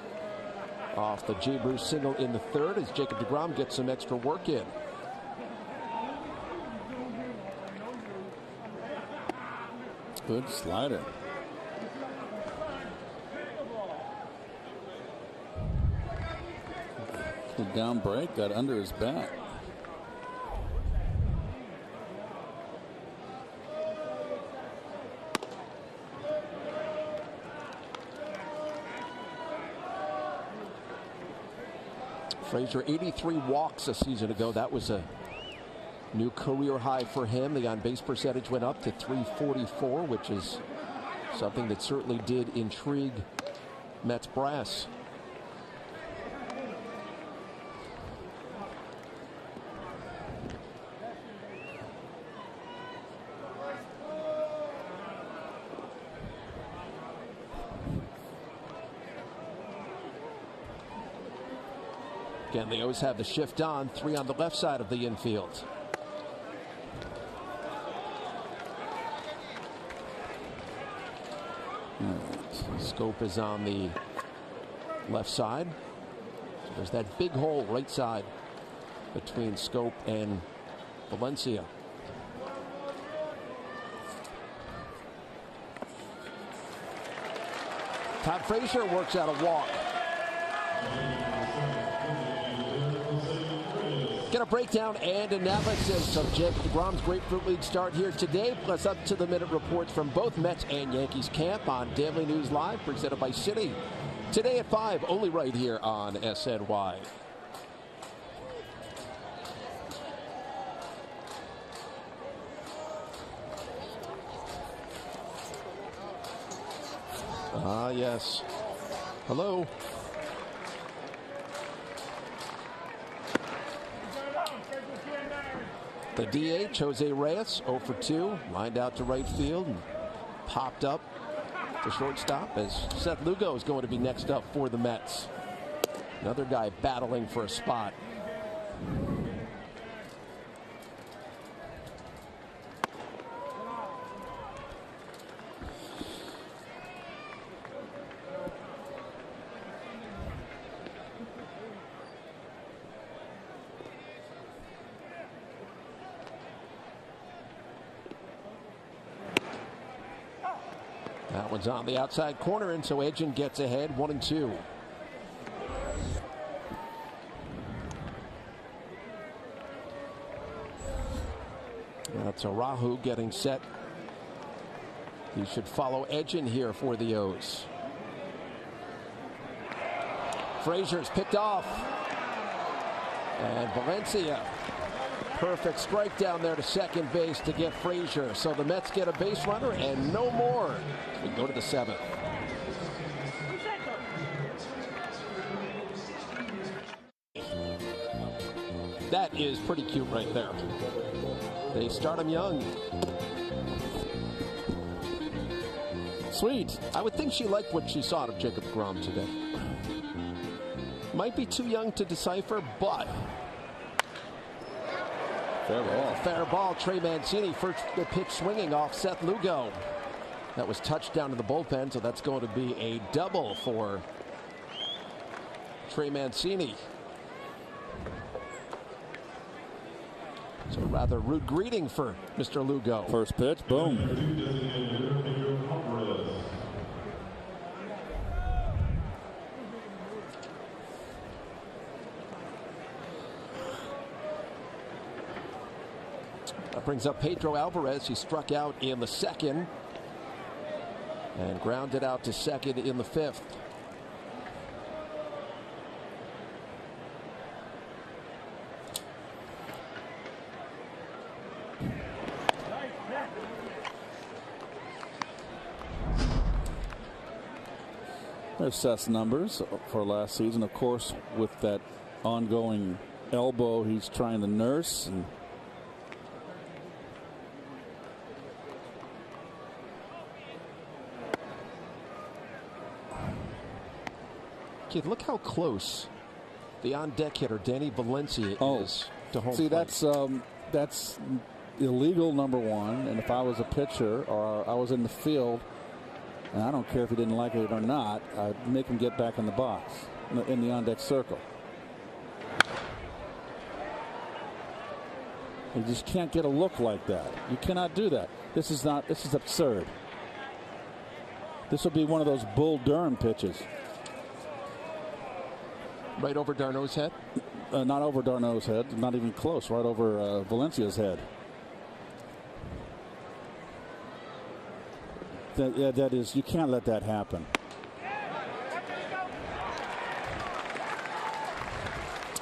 off the Jay Bruce single in the 3rd as Jacob deGrom gets some extra work in. Good slider. Good down break, got under his bat. Frazier 83 walks a season ago. That was a new career high for him. The on-base percentage went up to .344, which is something that certainly did intrigue Mets brass. Again, the O's have the shift on. 3 on the left side of the infield. Scope is on the left side. So there's that big hole right side between Scope and Valencia. Todd Frazier works out a walk. Get a breakdown and analysis of Jacob deGrom's Grapefruit League start here today, plus up-to-the-minute reports from both Mets and Yankees camp on Daily News Live, presented by Citi. Today at 5, only right here on SNY. Ah, yes. Hello. The DH, Jose Reyes, 0 for 2, lined out to right field and popped up to shortstop as Seth Lugo is going to be next up for the Mets. Another guy battling for a spot. That one's on the outside corner, and so Edgin gets ahead, 1-2. That's Arahu getting set. He should follow Edgin here for the O's. Frazier's picked off. And Valencia. Perfect strike down there to second base to get Frazier. So the Mets get a base runner and no more. We go to the 7th. That is pretty cute right there. They start him young. Sweet. I would think she liked what she saw of Jacob deGrom today. Might be too young to decipher, but fair ball. Fair ball. Trey Mancini, first pitch swinging off Seth Lugo. That was touchdown to the bullpen, so that's going to be a double for Trey Mancini. So rather rude greeting for Mr. Lugo. First pitch, boom. That brings up Pedro Alvarez. He struck out in the 2nd and grounded out to 2nd in the 5th. There's Seth's numbers for last season. Of course, with that ongoing elbow he's trying to nurse. And Keith, look how close the on-deck hitter Danny Valencia is to home see, plate. That's illegal, number one. And if I was a pitcher or I was in the field, and I don't care if he didn't like it or not, I'd make him get back in the box, in the on-deck circle. You just can't get a look like that. You cannot do that. This is absurd. This will be one of those Bull Durham pitches. Right over Darno's head? Not over Darno's head. Not even close. Right over Valencia's head. That is, you can't let that happen.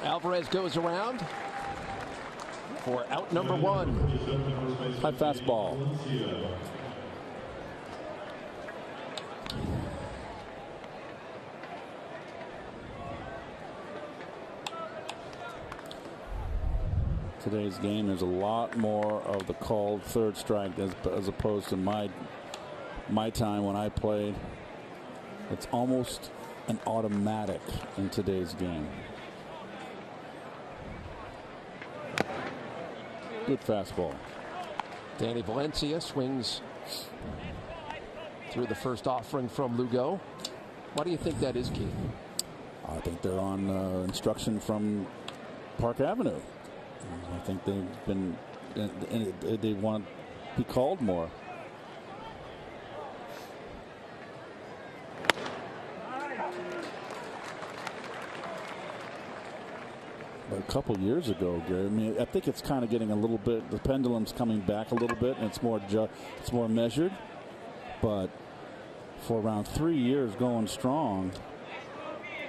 Alvarez goes around for out number 1. High fastball. Today's game is a lot more of the called third strike as opposed to my time when I played. It's almost an automatic in today's game. Good fastball. Danny Valencia swings through the first offering from Lugo. Why do you think that is, Keith? I think they're on instruction from Park Avenue. I think they've been, they want to be called more. But a couple years ago, Gary, I mean, I think it's kind of getting a little bit, the pendulum's coming back a little bit, and it's more measured. But for around 3 years going strong,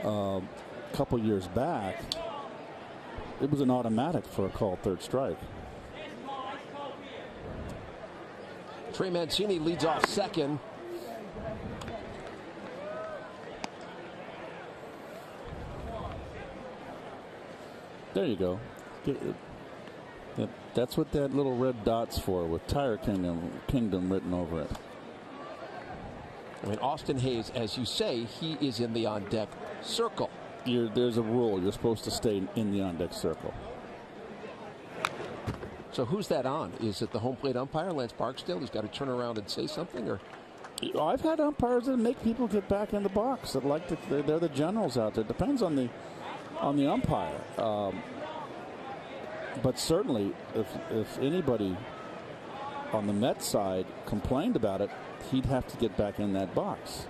a couple years back, it was an automatic for a called third strike. Trey Mancini leads off second. There you go. That's what that little red dot's for, with Tire Kingdom written over it. I mean, Austin Hayes, as you say, he is in the on-deck circle. There's a rule. You're supposed to stay in the on-deck circle. So who's that on? Is it the home plate umpire, Lance Barksdale? He's got to turn around and say something, or? I've had umpires that make people get back in the box. That like they're the generals out there. Depends on the umpire. But certainly, if anybody on the Mets side complained about it, he'd have to get back in that box.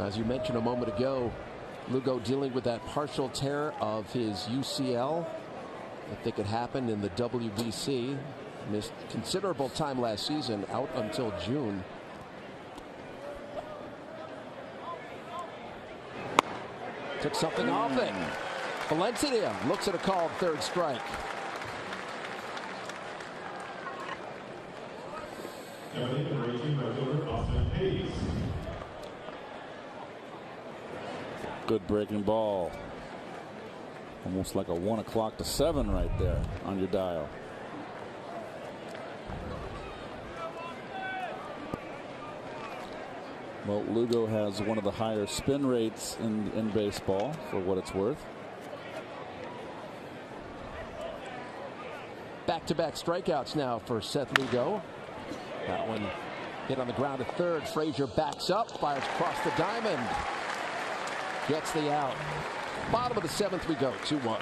As you mentioned a moment ago, Lugo dealing with that partial tear of his UCL. I think it happened in the WBC. Missed considerable time last season, out until June. Took something off it. Valencia looks at a called third strike. Good breaking ball. Almost like a 1 o'clock to 7 right there on your dial. Well, Lugo has one of the higher spin rates in baseball, for what it's worth. Back-to-back strikeouts now for Seth Lugo. That one hit on the ground at third. Frazier backs up, fires across the diamond. Gets the out. Bottom of the seventh we go, 2-1.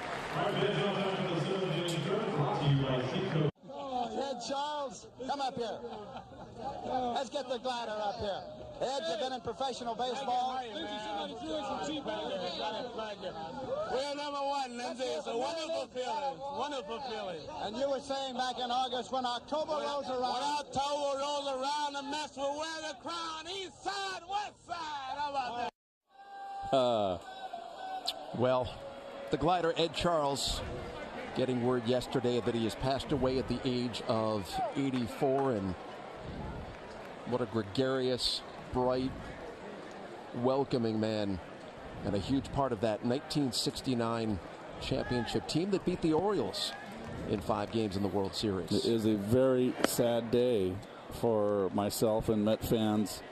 Ed Charles, come up here. Let's get the glider up here. Ed, you've been in professional baseball. We're number one, Lindsay. It's a wonderful feeling. Wonderful feeling. And you were saying back in August when October rolls around. When October rolls around, the Mets will wear the crown. East side, west side. How about that? Well, the glider, Ed Charles, getting word yesterday that he has passed away at the age of 84. And what a gregarious, bright, welcoming man, and a huge part of that 1969 championship team that beat the Orioles in 5 games in the World Series. It is a very sad day for myself and Met fans.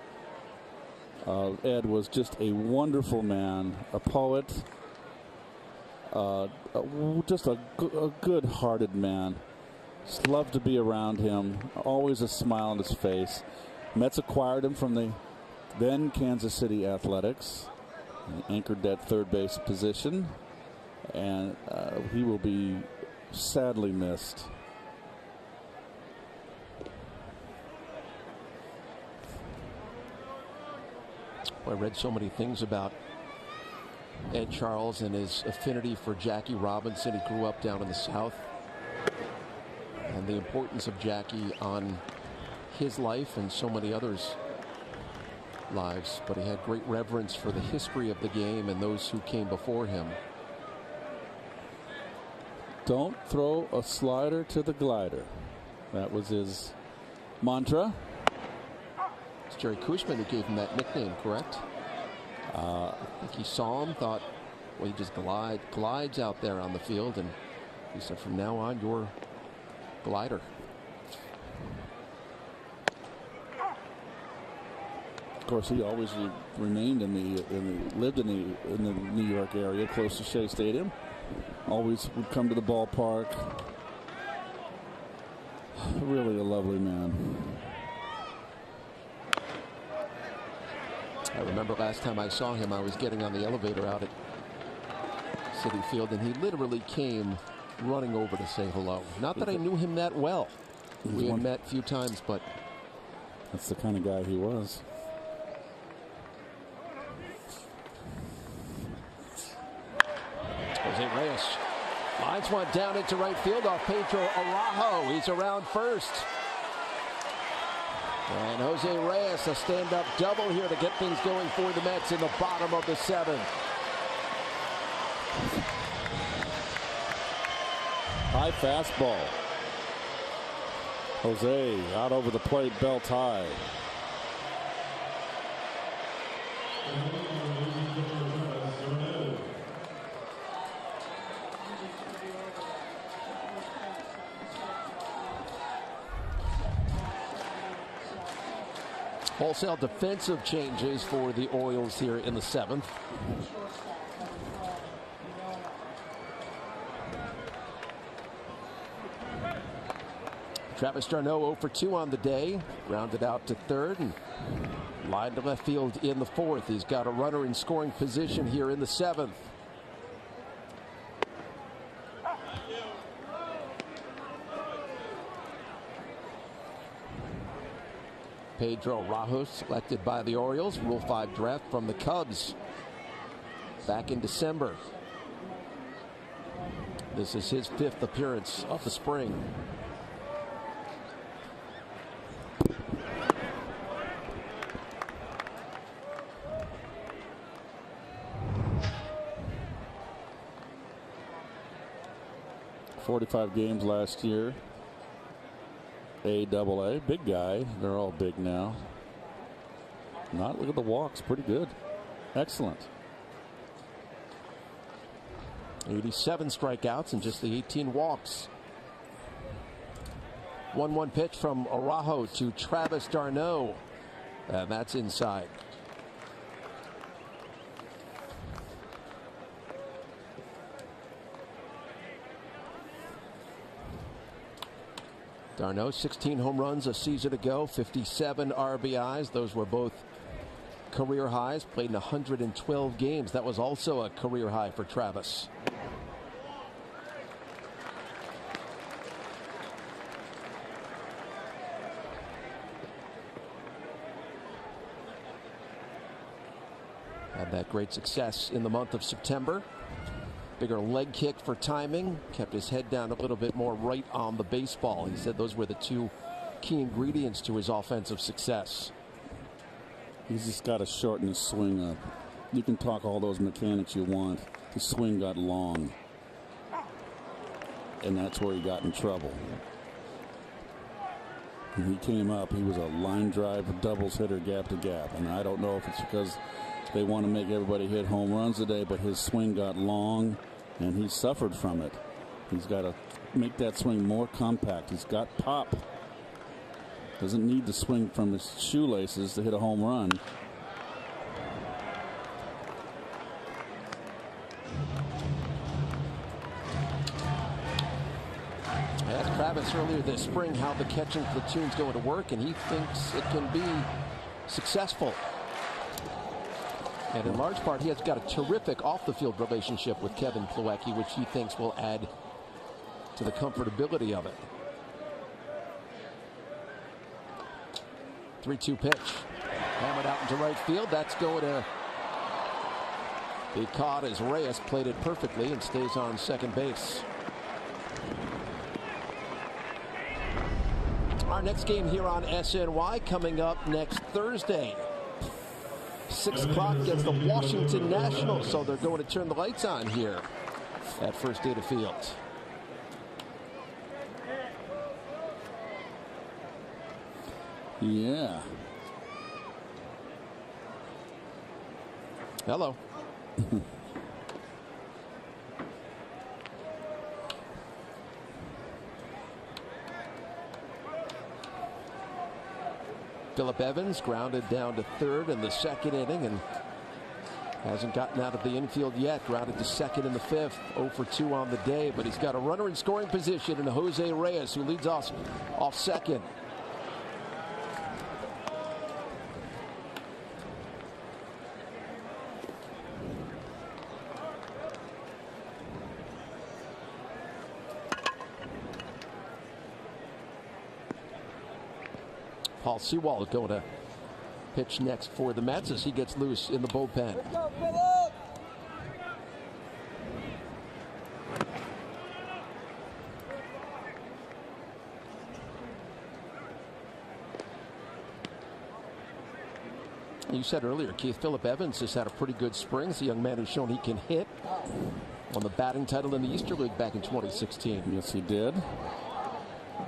Ed was just a wonderful man, a poet, just a good-hearted man. Just loved to be around him. Always a smile on his face. Mets acquired him from the then Kansas City Athletics. He anchored that third base position, and he will be sadly missed. I read so many things about Ed Charles and his affinity for Jackie Robinson. He grew up down in the South, and the importance of Jackie on his life and so many others' lives. But he had great reverence for the history of the game and those who came before him. Don't throw a slider to the glider. That was his mantra. It's Jerry Koosman who gave him that nickname, correct? I think he saw him, thought Well, he just glides out there on the field, and he said, from now on, you're glider. Of course, he always remained lived in the New York area, close to Shea Stadium. Always would come to the ballpark. Really a lovely man. I remember last time I saw him, I was getting on the elevator out at Citi Field, and he literally came running over to say hello. Not that I knew him that well. We had met a few times, but that's the kind of guy he was. Jose Reyes lines one down into right field off Pedro Araujo. He's around first. And Jose Reyes, a stand-up double here to get things going for the Mets in the bottom of the seventh. High fastball. Jose out over the plate, belt high. Wholesale defensive changes for the Orioles here in the seventh. Travis d'Arnaud 0 for 2 on the day, grounded out to third and lined to left field in the fourth. He's got a runner in scoring position here in the seventh. Pedro Araujo selected by the Orioles, Rule 5 draft from the Cubs back in December. This is his 5th appearance of the spring. .45 games last year. A-double-A, big guy. They're all big now. Look at the walks, pretty good. Excellent. 87 strikeouts and just the 18 walks. 1-1 pitch from Araujo to Travis d'Arnaud. And that's inside. d'Arnaud, 16 home runs a season ago, 57 RBIs. Those were both career highs. Played in 112 games. That was also a career high for Travis. Had that great success in the month of September. Bigger leg kick for timing. Kept his head down a little bit more right on the baseball. He said those were the two key ingredients to his offensive success. He's just got to shorten his swing up. You can talk all those mechanics you want. His swing got long. And that's where he got in trouble. When he came up, he was a line drive, doubles hitter, gap to gap. And I don't know if it's because they want to make everybody hit home runs today, but his swing got long, and he suffered from it. He's got to make that swing more compact. He's got pop. Doesn't need to swing from his shoelaces to hit a home run. I asked Travis earlier this spring how the catching platoon's going to work, and he thinks it can be successful. And in large part, he has got a terrific off-the-field relationship with Kevin Plawecki, which he thinks will add to the comfortability of it. 3-2 pitch. Hammered out into right field. That's going to be caught as Reyes played it perfectly and stays on second base. Our next game here on SNY coming up next Thursday. 6 o'clock against the Washington Nationals, so they're going to turn the lights on here at First Data Field. Yeah. Phillip Evans grounded down to third in the second inning and hasn't gotten out of the infield yet. Grounded to second in the fifth. 0 for 2 on the day, but he's got a runner in scoring position in Jose Reyes, who leads off second. Paul Sewald going to pitch next for the Mets as he gets loose in the bullpen. You said earlier, Keith, Phillip Evans has had a pretty good spring. He's a young man who's shown he can hit. Won the batting title in the Easter League back in 2016. Yes, he did.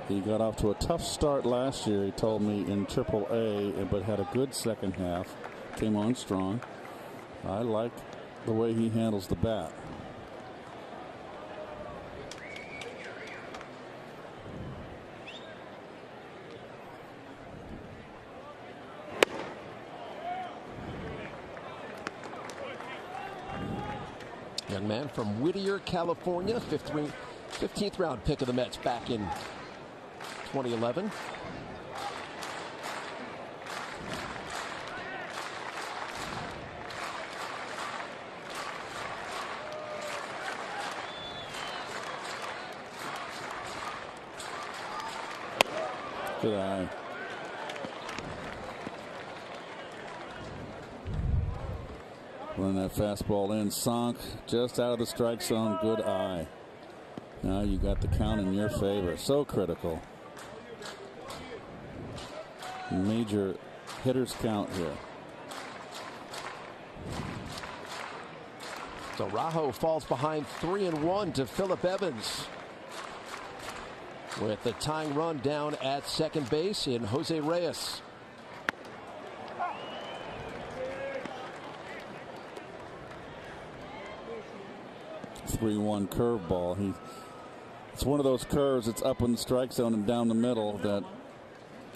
He got off to a tough start last year, he told me, in AAA, but had a good second half. Came on strong. I like the way he handles the bat. Young man from Whittier, California, 15th round pick of the Mets back in 2011. Good eye. Running that fastball in, sunk just out of the strike zone. Good eye. Now you got the count in your favor. So critical. Major hitters count here. So Rajo falls behind 3-1 to Phillip Evans, with the tying run down at second base in Jose Reyes. .31 curveball. It's one of those curves that's up in the strike zone and down the middle that,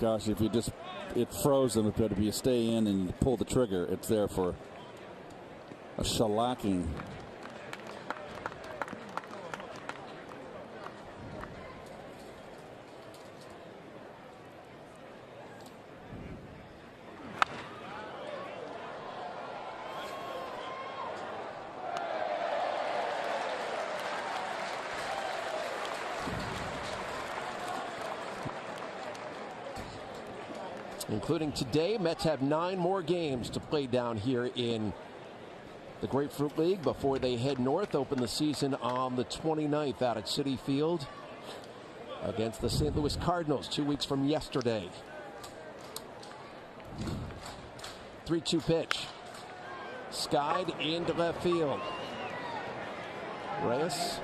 gosh, if you just, it froze them. If you stay in and you pull the trigger, it's there for a shellacking. Including today, Mets have 9 more games to play down here in the Grapefruit League before they head north. Open the season on the 29th out at Citi Field against the St. Louis Cardinals 2 weeks from yesterday. 3-2 pitch. Skied into left field. Reyes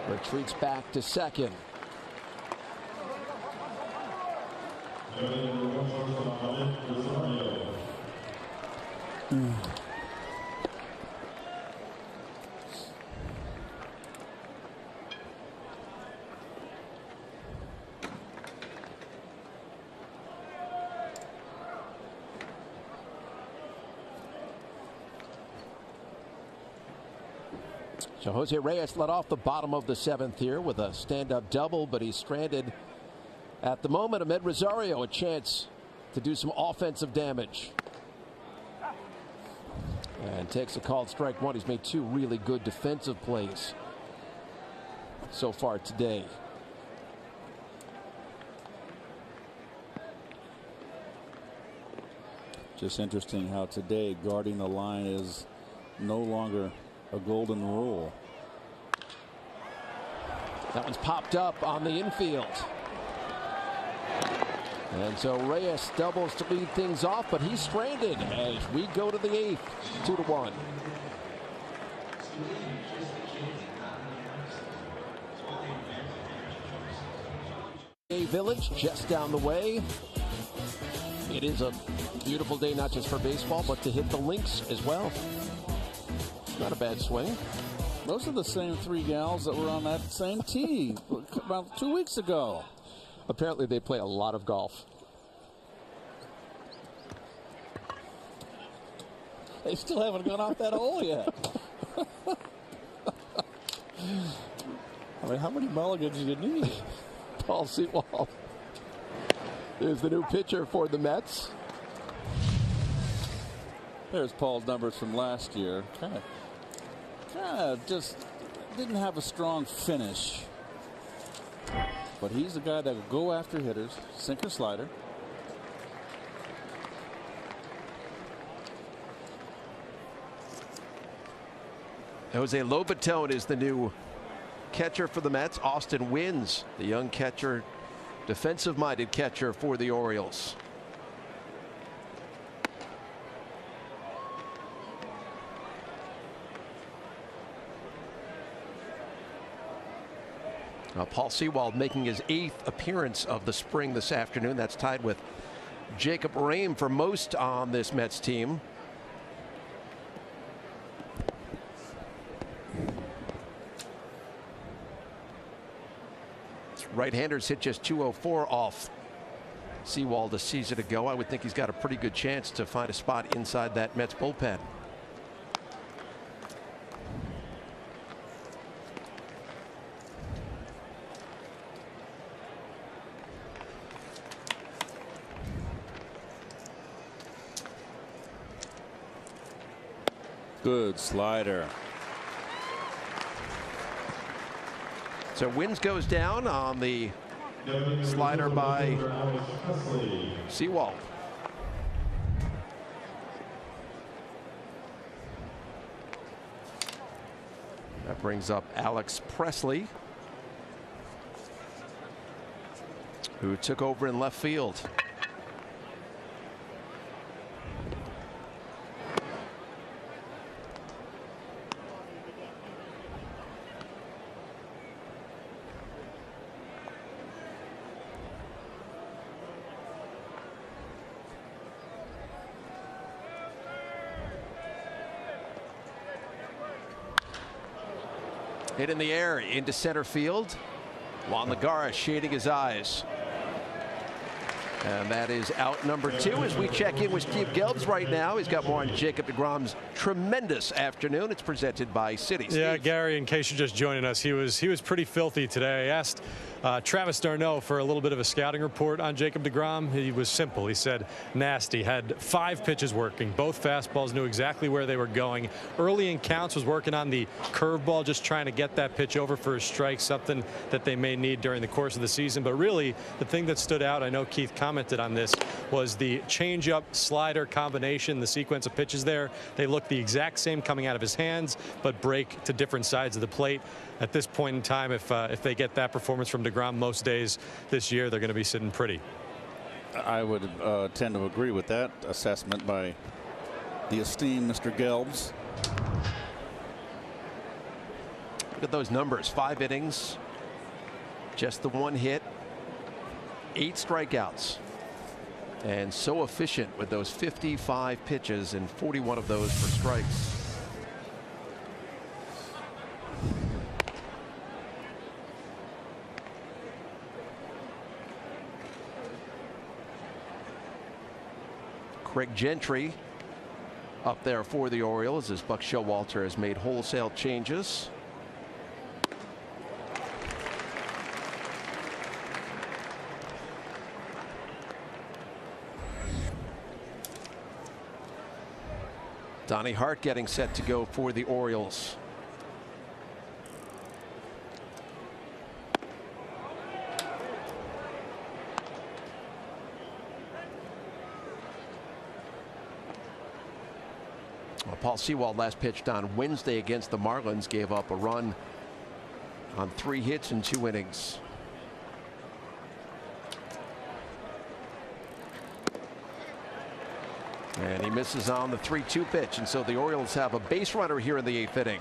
retreats back to second. So Jose Reyes led off the bottom of the 7th here with a stand-up double, but he's stranded at the moment. Ahmed Rosario, a chance to do some offensive damage. And takes a called strike one. He's made 2 really good defensive plays so far today. Just interesting how today guarding the line is no longer a golden rule. That one's popped up on the infield. And so Reyes doubles to lead things off, but he's stranded as we go to the 8th, 2-1. Village just down the way. It is a beautiful day, not just for baseball, but to hit the links as well. Not a bad swing. Those are the same 3 gals that were on that same tee about 2 weeks ago. Apparently they play a lot of golf. They still haven't gone off that hole yet. I mean, how many mulligans do you need? Paul Sewald is the new pitcher for the Mets. There's Paul's numbers from last year. Kind of just didn't have a strong finish. But he's the guy that will go after hitters. Sinker slider. Jose Lobaton is the new catcher for the Mets. Austin Wynns, the young catcher, defensive-minded catcher for the Orioles. Paul Sewald making his 8th appearance of the spring this afternoon. That's tied with Jacob Rame for most on this Mets team. Right-handers hit just 204 off Sewald a season ago. I would think he's got a pretty good chance to find a spot inside that Mets bullpen. Good slider. So Wynns goes down on the slider by Sewald. That brings up Alex Presley, who took over in left field. Hit in the air into center field. Juan Lagares shading his eyes. And that is out number 2 as we check in with Steve Gelbs right now. He's got more on Jacob deGrom's tremendous afternoon. It's presented by Citi. Yeah, Steve. Gary, in case you're just joining us, he was pretty filthy today. I asked Travis d'Arnaud for a little bit of a scouting report on Jacob deGrom. He was simple. He said nasty. Had 5 pitches working. Both fastballs, knew exactly where they were going. Early in counts was working on the curveball, just trying to get that pitch over for a strike, something that they may need during the course of the season. But really, the thing that stood out, I know Keith commented on this, was the changeup slider combination, the sequence of pitches there. They look the exact same coming out of his hands, but break to different sides of the plate. At this point in time, if they get that performance from deGrom most days this year, they're going to be sitting pretty. I would tend to agree with that assessment by the esteemed Mr. Gelbs. Look at those numbers. 5 innings, just the 1 hit, 8 strikeouts, and so efficient with those 55 pitches and 41 of those for strikes. Craig Gentry up there for the Orioles as Buck Showalter has made wholesale changes. Donnie Hart getting set to go for the Orioles. Paul Sewald last pitched on Wednesday against the Marlins, gave up a run on 3 hits in 2 innings. And he misses on the 3-2 pitch, and so the Orioles have a base runner here in the 8th inning.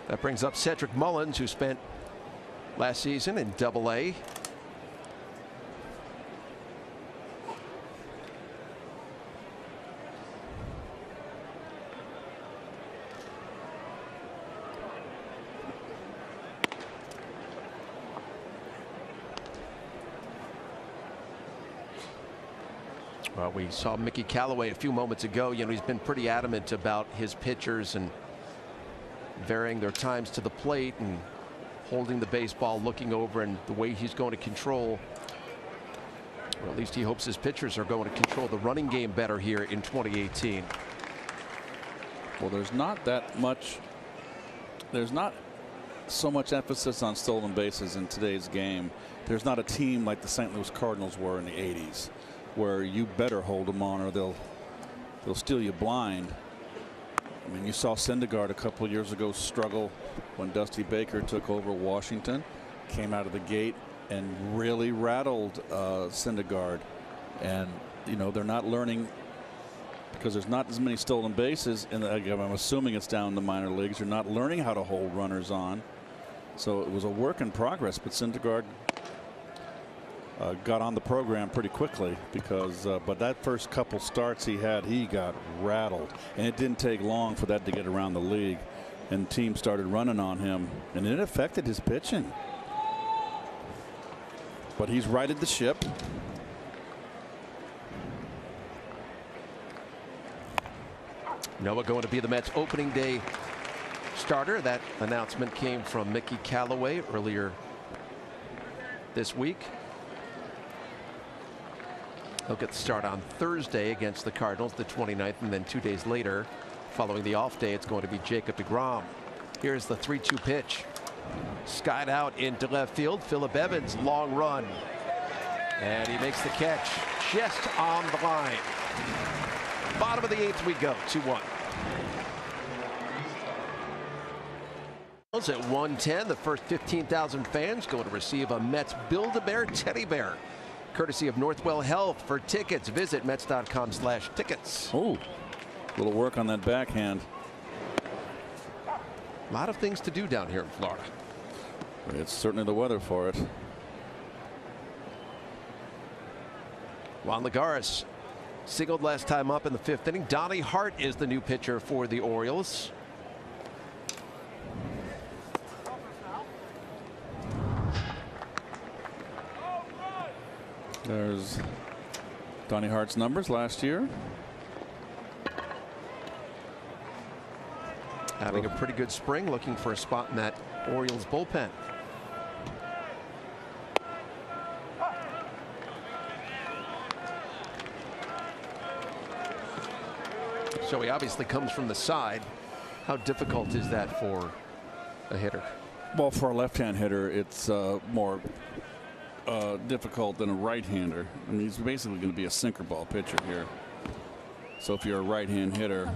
That brings up Cedric Mullins, who spent last season in Double-A. Well, we saw Mickey Callaway a few moments ago. You know, he's been pretty adamant about his pitchers and varying their times to the plate and holding the baseball, looking over, and the way he's going to control, or at least he hopes his pitchers are going to control the running game better here in 2018. Well, there's not so much emphasis on stolen bases in today's game. There's not a team like the St. Louis Cardinals were in the 80s, where you better hold them on or they'll steal you blind. I mean, you saw Syndergaard a couple of years ago struggle when Dusty Baker took over Washington, came out of the gate and really rattled Syndergaard. And you know, they're not learning, because there's not as many stolen bases, and I'm assuming it's down in the minor leagues. You're not learning how to hold runners on. So it was a work in progress, but Syndergaard got on the program pretty quickly, because but that first couple starts he got rattled, and it didn't take long for that to get around the league, and teams started running on him, and it affected his pitching. But he's righted the ship. Noah going to be the Mets opening day starter. That announcement came from Mickey Callaway earlier this week. He'll get the start on Thursday against the Cardinals, the 29th, and then 2 days later, following the off day, it's going to be Jacob deGrom. Here's the 3-2 pitch. Skied out into left field. Phillip Evans, long run, and he makes the catch just on the line. Bottom of the 8th we go, 2-1. At 1:10, the first 15,000 fans going to receive a Mets Build-A-Bear teddy bear, courtesy of Northwell Health. For tickets, visit Mets.com/tickets. Oh, little work on that backhand. A lot of things to do down here in Florida. It's certainly the weather for it. Juan Lagares singled last time up in the 5th inning. Donnie Hart is the new pitcher for the Orioles. There's Donnie Hart's numbers last year. Having a pretty good spring, looking for a spot in that Orioles bullpen. So he obviously comes from the side. How difficult is that for a hitter? Well, for a left-hand hitter, it's more difficult than a right-hander. I mean, he's basically going to be a sinker ball pitcher here. So if you're a right-hand hitter,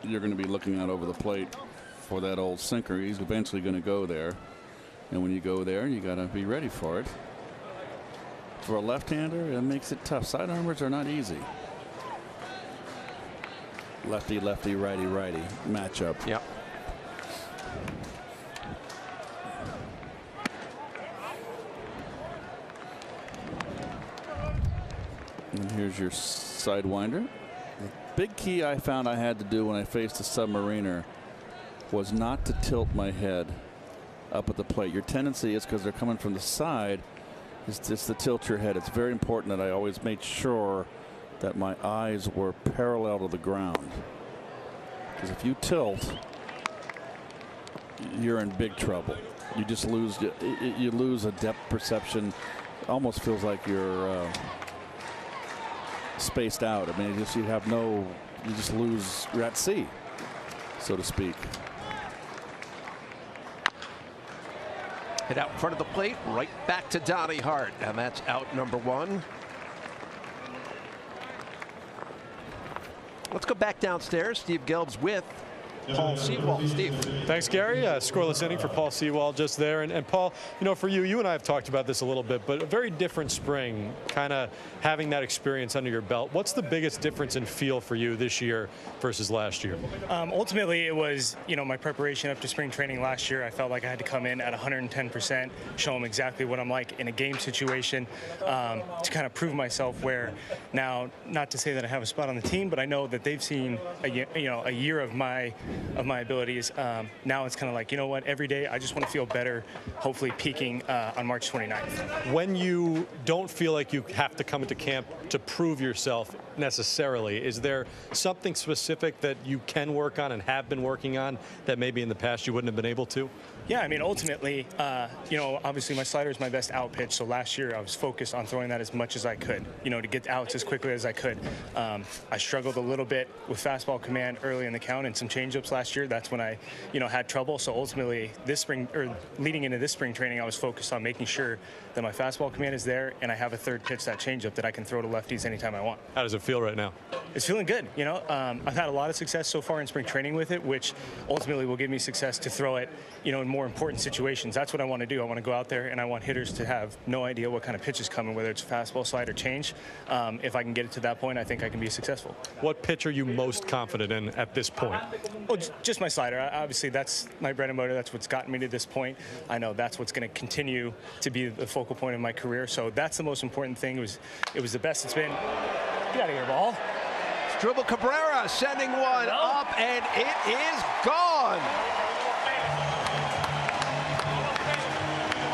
you're going to be looking out over the plate for that old sinker. He's eventually going to go there, and when you go there, you got to be ready for it. For a left-hander, it makes it tough. Sidearmers are not easy. Lefty, lefty, righty, righty matchup. Yep. And here's your sidewinder. The big key I found I had to do when I faced a submariner was not to tilt my head up at the plate. Your tendency is, because they're coming from the side, is just to tilt your head. It's very important that I always made sure that my eyes were parallel to the ground, because if you tilt, you're in big trouble. You just lose, you lose a depth perception. It almost feels like you're spaced out. I mean, you just lose, you're at sea, so to speak. Hit out in front of the plate, right back to Donnie Hart, and that's out number 1. Let's go back downstairs. Steve Gelb's with Paul Sewald. Steve. Thanks, Gary. Scoreless inning for Paul Sewald just there. And Paul, you know, for you and I have talked about this a little bit, but a very different spring, kind of having that experience under your belt. What's the biggest difference in feel for you this year versus last year? Ultimately, it was, you know, my preparation up to spring training last year. I felt like I had to come in at 110%, show them exactly what I'm like in a game situation, to kind of prove myself. Where now, not to say that I have a spot on the team, but I know that they've seen a year of my abilities. Now it's kind of like, you know what, every day I just want to feel better, hopefully peaking on March 29th. When you don't feel like you have to come into camp to prove yourself, necessarily. Is there something specific that you can work on and have been working on that maybe in the past you wouldn't have been able to? Yeah, I mean, ultimately, obviously my slider is my best out pitch. So last year I was focused on throwing that as much as I could, to get outs as quickly as I could. I struggled a little bit with fastball command early in the count and some changeups last year. That's when I, had trouble. So ultimately this spring, or leading into this spring training, I was focused on making sure that my fastball command is there and I have a third pitch, that changeup, that I can throw to lefties anytime I want. How does it feel right now? It's feeling good. I've had a lot of success so far in spring training with it, which ultimately will give me success to throw it, in more important situations. That's what I want to do. I want to go out there and I want hitters to have no idea what kind of pitch is coming, whether it's fastball, slider, change. If I can get it to that point, I think I can be successful. What pitch are you most confident in at this point? Well, just my slider. Obviously, that's my bread and butter. That's what's gotten me to this point. I know that's what's going to continue to be the focal point of my career. So that's the most important thing. It was the best it's been. Get out of here, ball. Asdrubal Cabrera sending one up, and it is gone.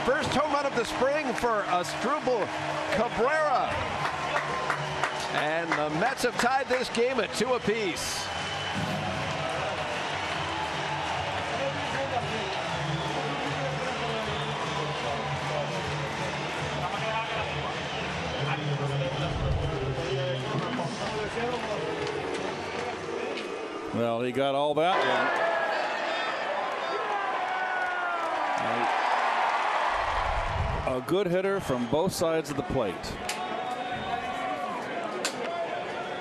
First home run of the spring for Asdrubal Cabrera. And the Mets have tied this game at 2 apiece. Well, he got all that one. A good hitter from both sides of the plate.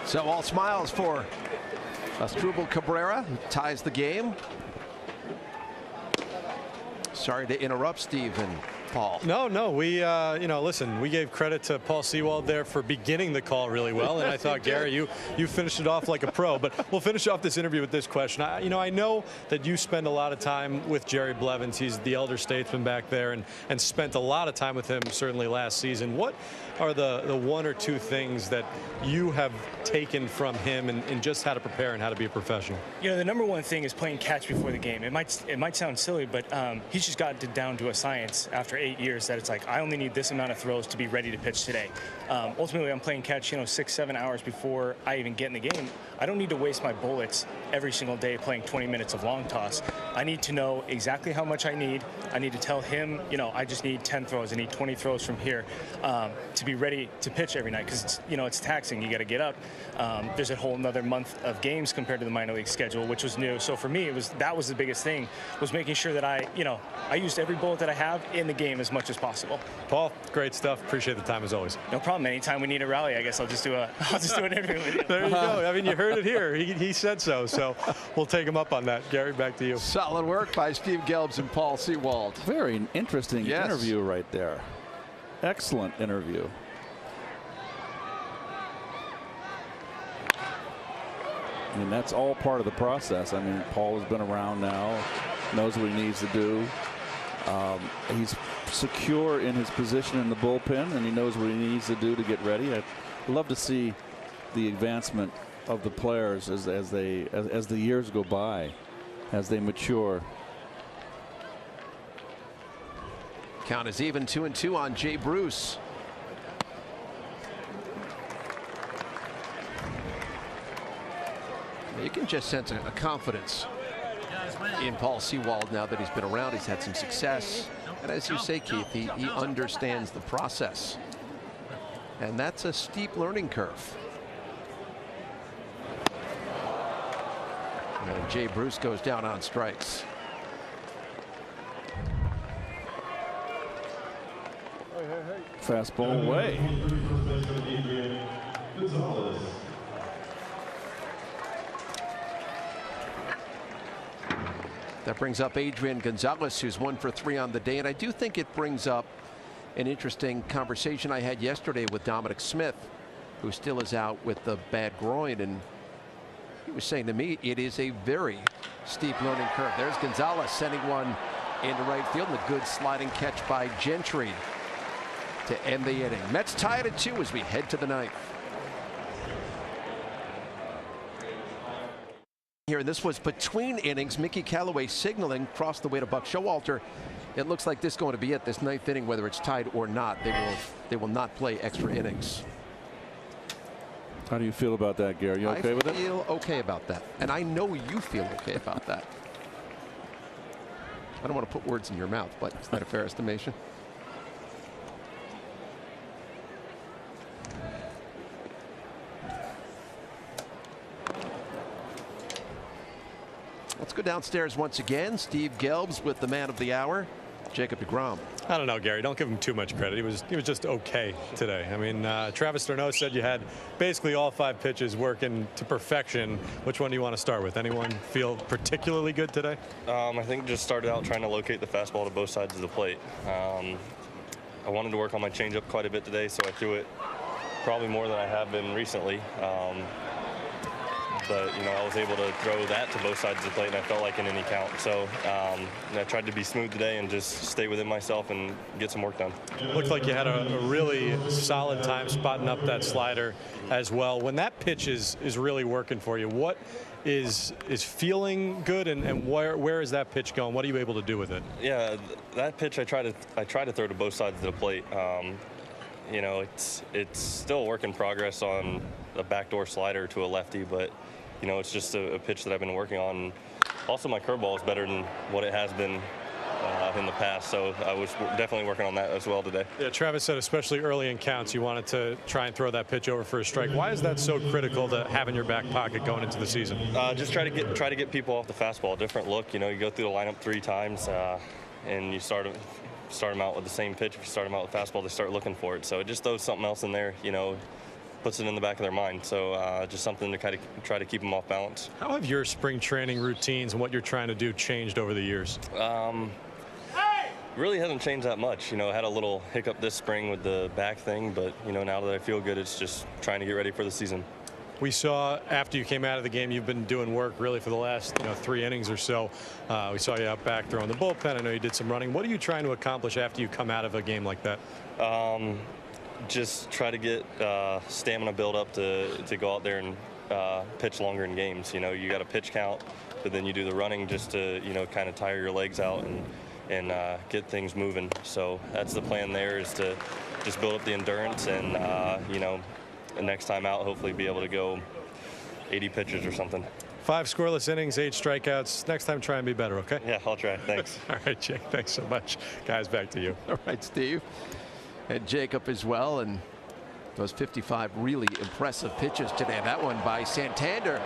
So all smiles for Asdrubal Cabrera, who ties the game. Sorry to interrupt, Steve and Paul. No, we, listen, we gave credit to Paul Sewald there for beginning the call really well, and I thought, Gary, you finished it off like a pro. But we'll finish off this interview with this question. I know that you spend a lot of time with Jerry Blevins. He's the elder statesman back there, and spent a lot of time with him certainly last season. What are the one or two things that you have taken from him and just how to prepare and how to be a professional? The number one thing is playing catch before the game. It might sound silly, but he's just got it down to a science after 8 years that it's like, I only need this amount of throws to be ready to pitch today. Ultimately, I'm playing catch, 6-7 hours before I even get in the game. I don't need to waste my bullets every single day playing 20 minutes of long toss. I need to know exactly how much I need. I need to tell him, I just need 10 throws. I need 20 throws from here to be ready to pitch every night, because it's taxing. You got to get up. There's a whole another month of games compared to the minor league schedule, which was new. So for me, that was the biggest thing, was making sure that I used every bullet that I have in the game as much as possible. Paul, great stuff. Appreciate the time as always. No problem. Anytime we need a rally, I guess I'll just do an interview with you. There you go. I mean, you heard it here. He said so. So we'll take him up on that. Gary, back to you. Solid work by Steve Gelbs and Paul Sewald. Very interesting interview right there. Excellent interview. I mean, that's all part of the process. I mean, Paul has been around now, knows what he needs to do. He's secure in his position in the bullpen, and he knows what he needs to do to get ready. I'd love to see the advancement of the players as the years go by, as they mature. Count is even, 2-2 on Jay Bruce. You can just sense a confidence in Paul Sewald now that he's been around. He's had some success. And as you say, Keith, he understands the process. And that's a steep learning curve. And Jay Bruce goes down on strikes. Fastball away. That brings up Adrian Gonzalez, who's 1 for 3 on the day. And I do think it brings up an interesting conversation I had yesterday with Dominic Smith, who still is out with the bad groin. And he was saying to me, it is a very steep learning curve. There's Gonzalez sending one into right field, and a good sliding catch by Gentry to end the inning. Mets tied at 2 as we head to the 9th. Here, and this was between innings. Mickey Callaway signaling across the way to Buck Showalter. It looks like this is going to be it, this 9th inning, whether it's tied or not. They will not play extra innings. How do you feel about that, Gary? You okay with it? I feel okay about that. And I know you feel okay about that. I don't want to put words in your mouth, but is that a fair estimation? Let's go downstairs once again. Steve Gelbs with the man of the hour, Jacob deGrom. I don't know, Gary. Don't give him too much credit. He was just okay today. I mean, Travis d'Arnaud said you had basically all 5 pitches working to perfection. Which one do you want to start with? Anyone feel particularly good today? I think just started out trying to locate the fastball to both sides of the plate. I wanted to work on my changeup quite a bit today, so I threw it probably more than I have been recently. But, you know, I was able to throw that to both sides of the plate, and I felt like an inning count. So I tried to be smooth today and just stay within myself and get some work done. Looked like you had a really solid time spotting up that slider as well. When that pitch is really working for you, what is feeling good, and where is that pitch going? What are you able to do with it? Yeah, that pitch I try to throw to both sides of the plate. You know, it's still a work in progress on a backdoor slider to a lefty, but you know, it's just a pitch that I've been working on. Also, my curveball is better than what it has been in the past, so I was definitely working on that as well today. Yeah, Travis said especially early in counts you wanted to try and throw that pitch over for a strike. Why is that so critical to have in your back pocket going into the season? Just try to get people off the fastball, different look. You know, you go through the lineup 3 times, and you start them out with the same pitch. If you start them out with fastball, they start looking for it. So it just throws something else in there, you know, puts it in the back of their mind. So just something to kind of try to keep them off balance. How have your spring training routines and what you're trying to do changed over the years? Really hasn't changed that much. You know, I had a little hiccup this spring with the back thing, but, you know, now that I feel good, it's just trying to get ready for the season. We saw after you came out of the game, you've been doing work really for the last 3 innings or so. We saw you out back throwing the bullpen. I know you did some running. What are you trying to accomplish after you come out of a game like that? Just try to get stamina build up to go out there and pitch longer in games. You know, you got a pitch count, but then you do the running just to, you know, kind of tire your legs out and get things moving. So that's the plan there, is to just build up the endurance and, you know, the next time out, hopefully be able to go 80 pitches or something. 5 scoreless innings, 8 strikeouts. Next time, try and be better, okay? Yeah, I'll try. Thanks. All right, Jake, thanks so much. Guys, back to you. All right, Steve. And Jacob as well. And those 55 really impressive pitches today. That one by Santander.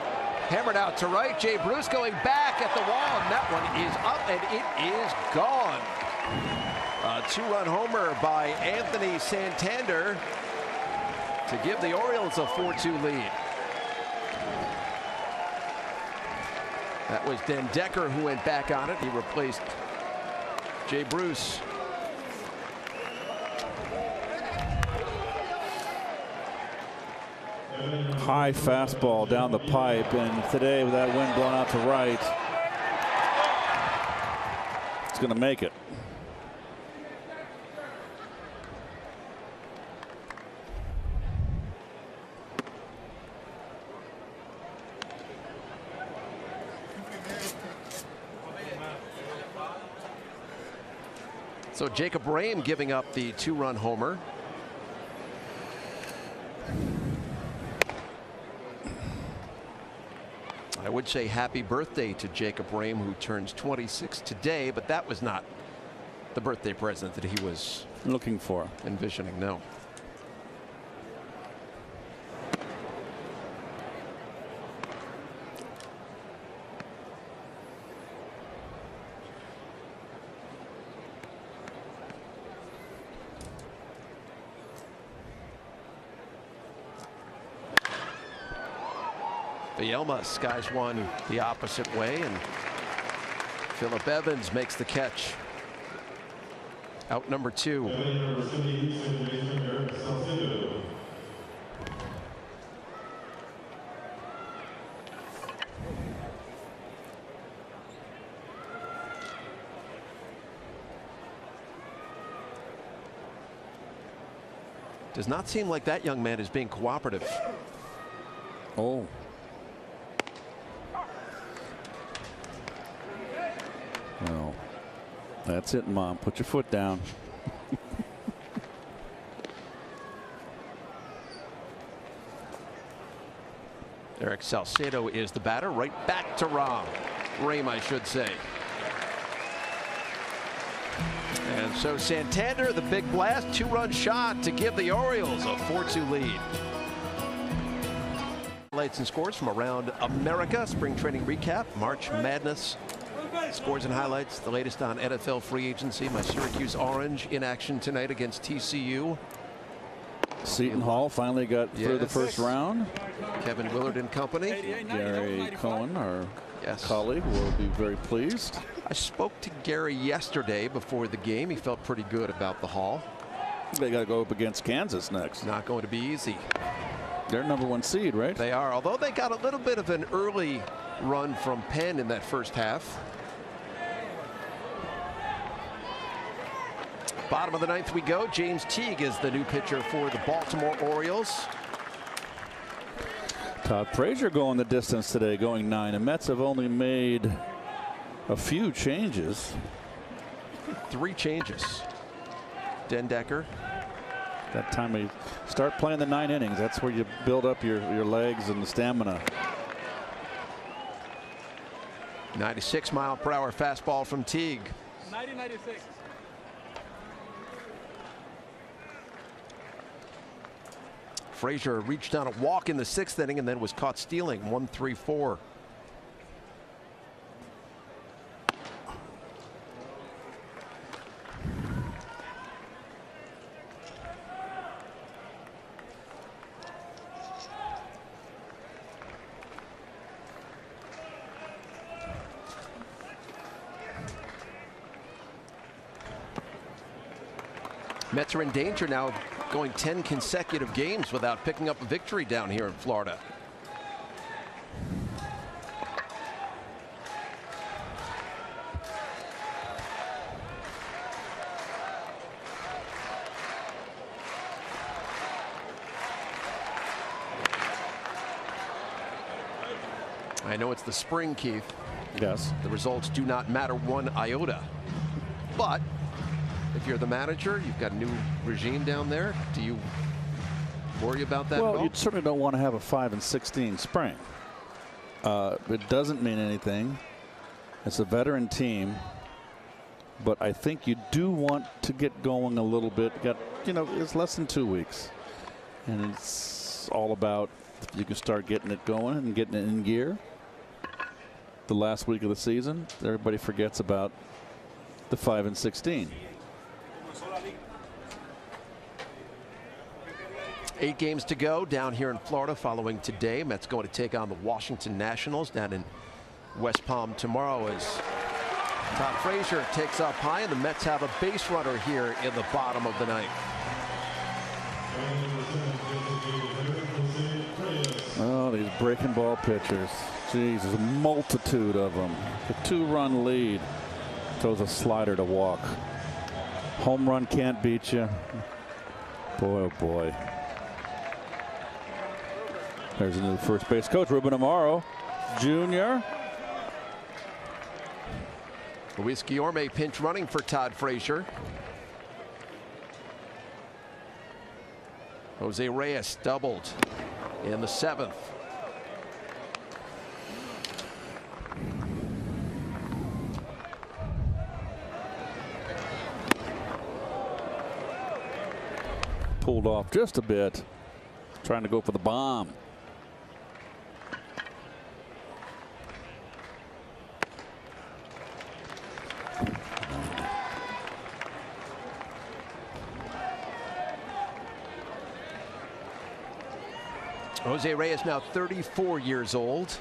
Hammered out to right. Jay Bruce going back at the wall. And that one is up, and it is gone. A 2-run homer by Anthony Santander to give the Orioles a 4-2 lead. That was Den Decker who went back on it. He replaced Jay Bruce. High fastball down the pipe, and today with that wind blowing out to right, it's going to make it. So Jacob Rame giving up the 2-run homer. I would say happy birthday to Jacob Rame, who turns 26 today, but that was not the birthday present that he was looking for, envisioning. No. Bielma skies one the opposite way, and Phillip Evans makes the catch. Out number 2. Does not seem like that young man is being cooperative. Oh. Well, that's it, Mom. Put your foot down. Eric Salcedo is the batter. Right back to Rame, I should say. And so Santander, the big blast, 2-run shot to give the Orioles a 4-2 lead. Highlights and scores from around America. Spring training recap, March Madness. Scores and highlights, the latest on NFL free agency. My Syracuse Orange in action tonight against TCU. Seton Hall finally got through the first round. Kevin Willard and company. Gary Cohen, our colleague, will be very pleased. I spoke to Gary yesterday before the game. He felt pretty good about the Hall. They got to go up against Kansas next. Not going to be easy. They're #1 seed, right? They are, although they got a little bit of an early run from Penn in that first half. Bottom of the 9th we go. James Teague is the new pitcher for the Baltimore Orioles. Todd Frazier going the distance today, going 9. The Mets have only made a few changes. 3 changes. Dendecker. That time we start playing the 9 innings. That's where you build up your legs and the stamina. 96-mile-per-hour fastball from Teague. 96. Frazier reached on a walk in the 6th inning and then was caught stealing. 1-3-4. Mets are in danger now, going 10 consecutive games without picking up a victory down here in Florida. I know it's the spring, Keith. Yes. The results do not matter one iota. But if you're the manager, you've got a new regime down there. Do you worry about that at all? Well, you certainly don't want to have a 5-16 spring. It doesn't mean anything. It's a veteran team. But I think you do want to get going a little bit. It's less than 2 weeks. And it's all about if you can start getting it going and getting it in gear. The last week of the season, everybody forgets about the 5-16. 8 games to go down here in Florida following today. Mets going to take on the Washington Nationals down in West Palm tomorrow as Todd Frazier takes up high, and the Mets have a base runner here in the bottom of the 9th. Oh, these breaking ball pitchers. Jeez, there's a multitude of them. The 2-run lead throws a slider to walk. Home run can't beat you. Boy, oh boy. There's a new first base coach, Ruben Amaro Jr. Luis Guillorme pinch running for Todd Frazier. Jose Reyes doubled in the 7th. Pulled off just a bit, trying to go for the bomb. Jose Reyes now 34 years old.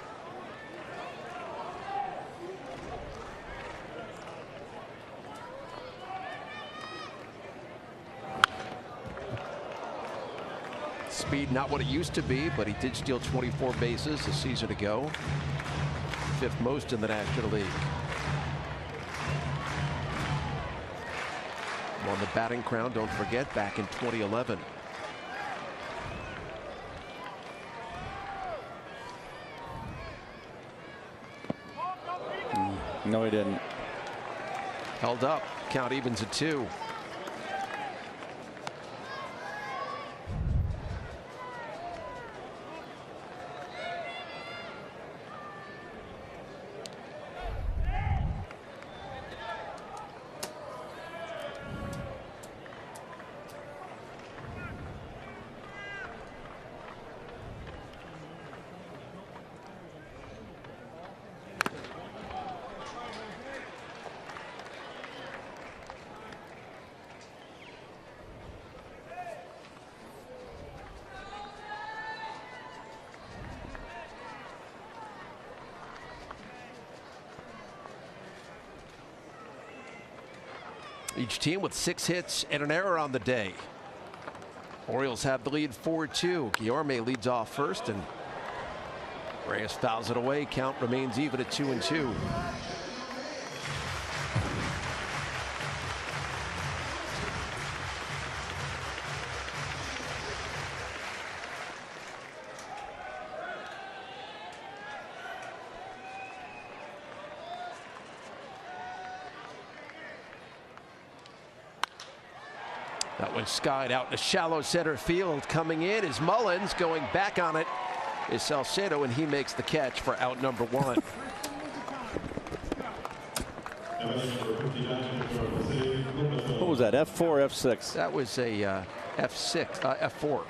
Speed not what it used to be, but he did steal 24 bases a season ago. 5th most in the National League. Won the batting crown, don't forget, back in 2011. No, he didn't. Held up. Count evens at 2. Each team with 6 hits and an error on the day. Orioles have the lead 4-2. Guillorme leads off first, and Reyes fouls it away. Count remains even at 2-2. That one skied out to shallow center field. Coming in is Mullins. Going back on it is Salcedo, and he makes the catch for out number 1. What was that, F4, F6? That was a F4.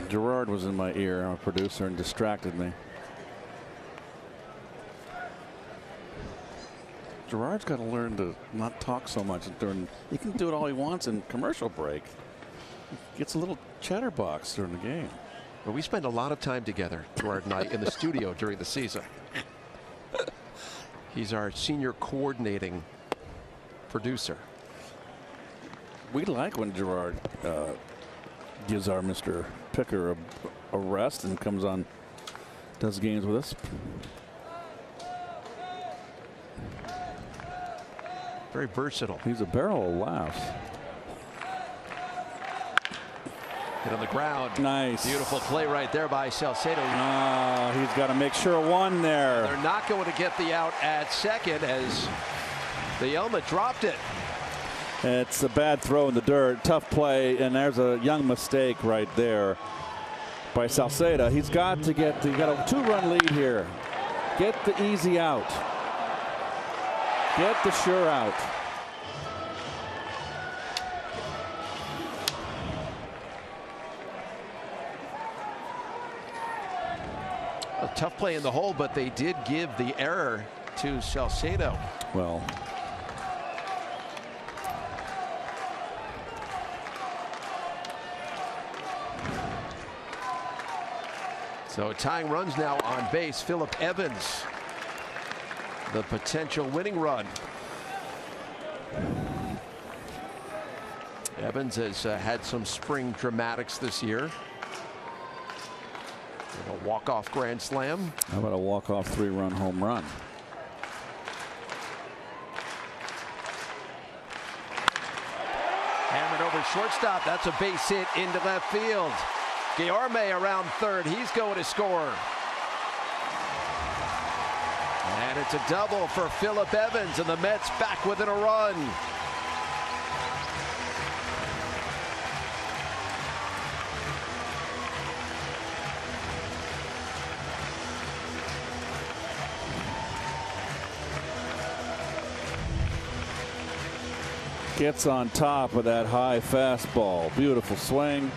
Gerard was in my ear, our producer, and distracted me. Gerard's got to learn to not talk so much during. He can do it all he wants in commercial break. He gets a little chatterbox during the game. Well, we spend a lot of time together, Gerard and I, in the studio during the season. He's our senior coordinating producer. We like when Gerard gives our Mr. Picker a rest and comes on, does games with us. Very versatile. He's a barrel of laughs. Hit on the ground. Nice. Beautiful play right there by Salcedo. He's got to make sure one there. They're not going to get the out at second as the helmet dropped it. It's a bad throw in the dirt. Tough play, and there's a young mistake right there by Salcedo. He's got to get. He got a 2-run lead here. Get the easy out. Get the sure out. A tough play in the hole, but they did give the error to Salcedo. Well, so tying runs now on base. Phillip Evans, the potential winning run. Evans has had some spring dramatics this year. A walk-off grand slam. How about a walk-off 3-run home run? Hammered over shortstop. That's a base hit into left field. Guillorme around third. He's going to score. And it's a double for Phillip Evans, and the Mets back within a run. Gets on top of that high fastball. Beautiful swing.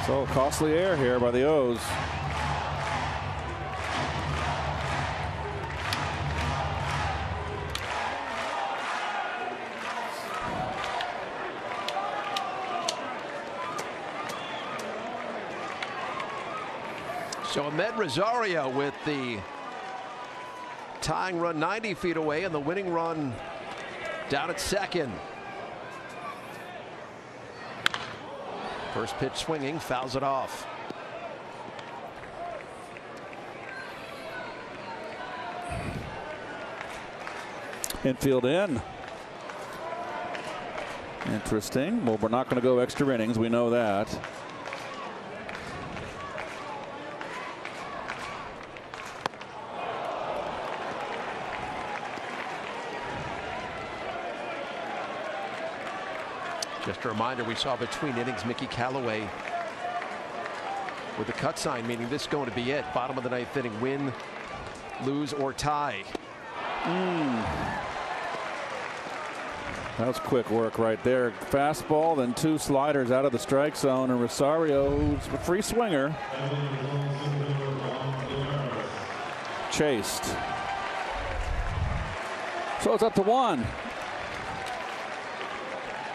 So costly error here by the O's. So Ahmed Rosario with the tying run 90 feet away and the winning run down at second. First pitch swinging, fouls it off. Infield in. Interesting. Well, we're not going to go extra innings. We know that. Just a reminder, we saw between innings Mickey Callaway with the cut sign, meaning this is going to be it. Bottom of the 9th inning, win, lose, or tie. That was quick work right there. Fastball, then 2 sliders out of the strike zone, and Rosario, who's a free swinger, chased. So it's up to 1.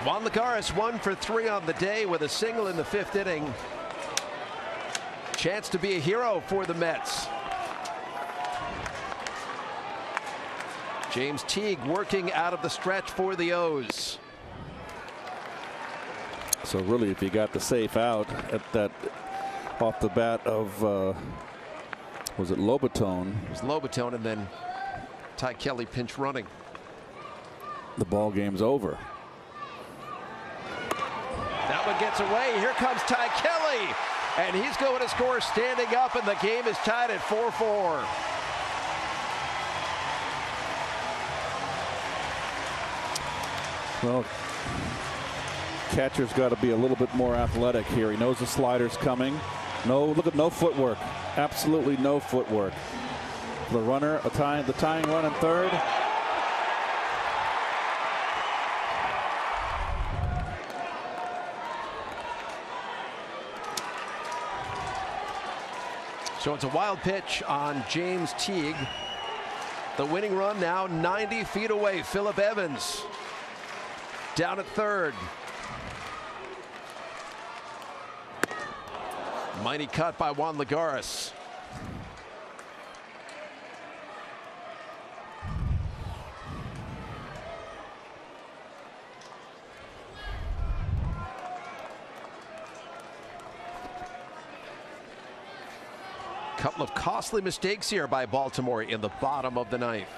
Juan Lagares 1 for 3 on the day with a single in the 5th inning. Chance to be a hero for the Mets. James Teague working out of the stretch for the O's. So really, if you got the safe out at that off the bat of was it Lobatone? It was Lobatone, and then Ty Kelly pinch running. The ball game's over. That one gets away. Here comes Ty Kelly, and he's going to score standing up, and the game is tied at 4-4. Well, catcher's got to be a little bit more athletic here. He knows the slider's coming. Look at no footwork. Absolutely no footwork. The runner, the tying run in third. So it's a wild pitch on James Teague. The winning run now 90 feet away. Phillip Evans down at third. Mighty cut by Juan Lagares. Couple of costly mistakes here by Baltimore in the bottom of the ninth.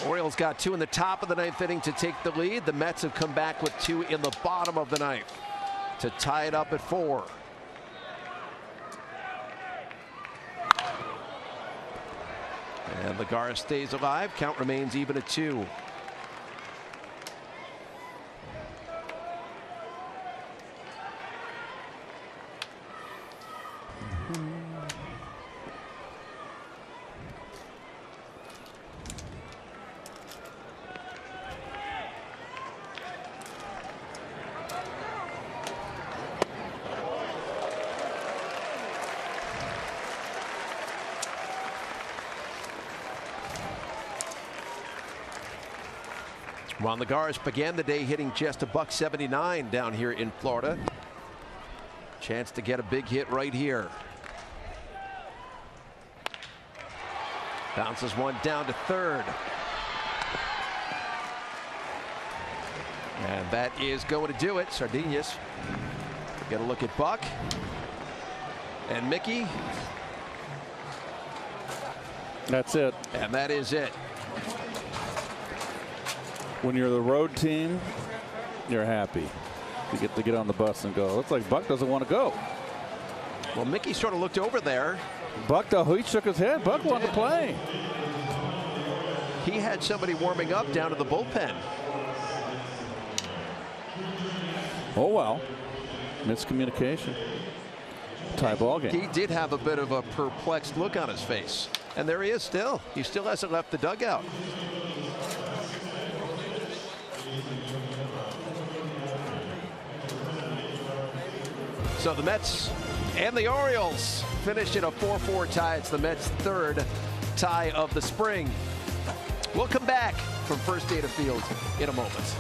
Orioles got two in the top of the ninth inning to take the lead. The Mets have come back with two in the bottom of the ninth to tie it up at 4. And Lagares stays alive. Count remains even at 2. Juan Lagares began the day hitting just a .179 down here in Florida. Chance to get a big hit right here. Bounces one down to third. And that is going to do it. Sardinhas get a look at Buck and Mickey. That's it. And that is it. When you're the road team, you're happy. You get to get on the bus and go. Looks like Buck doesn't want to go. Well, Mickey sort of looked over there. Buck, he shook his head. Buck wanted to play. He had somebody warming up down to the bullpen. Oh, well. Miscommunication. Tie ball game. He did have a bit of a perplexed look on his face. And there he is still. He still hasn't left the dugout. So the Mets and the Orioles finished in a 4-4 tie. It's the Mets' third tie of the spring. We'll come back from first data field in a moment.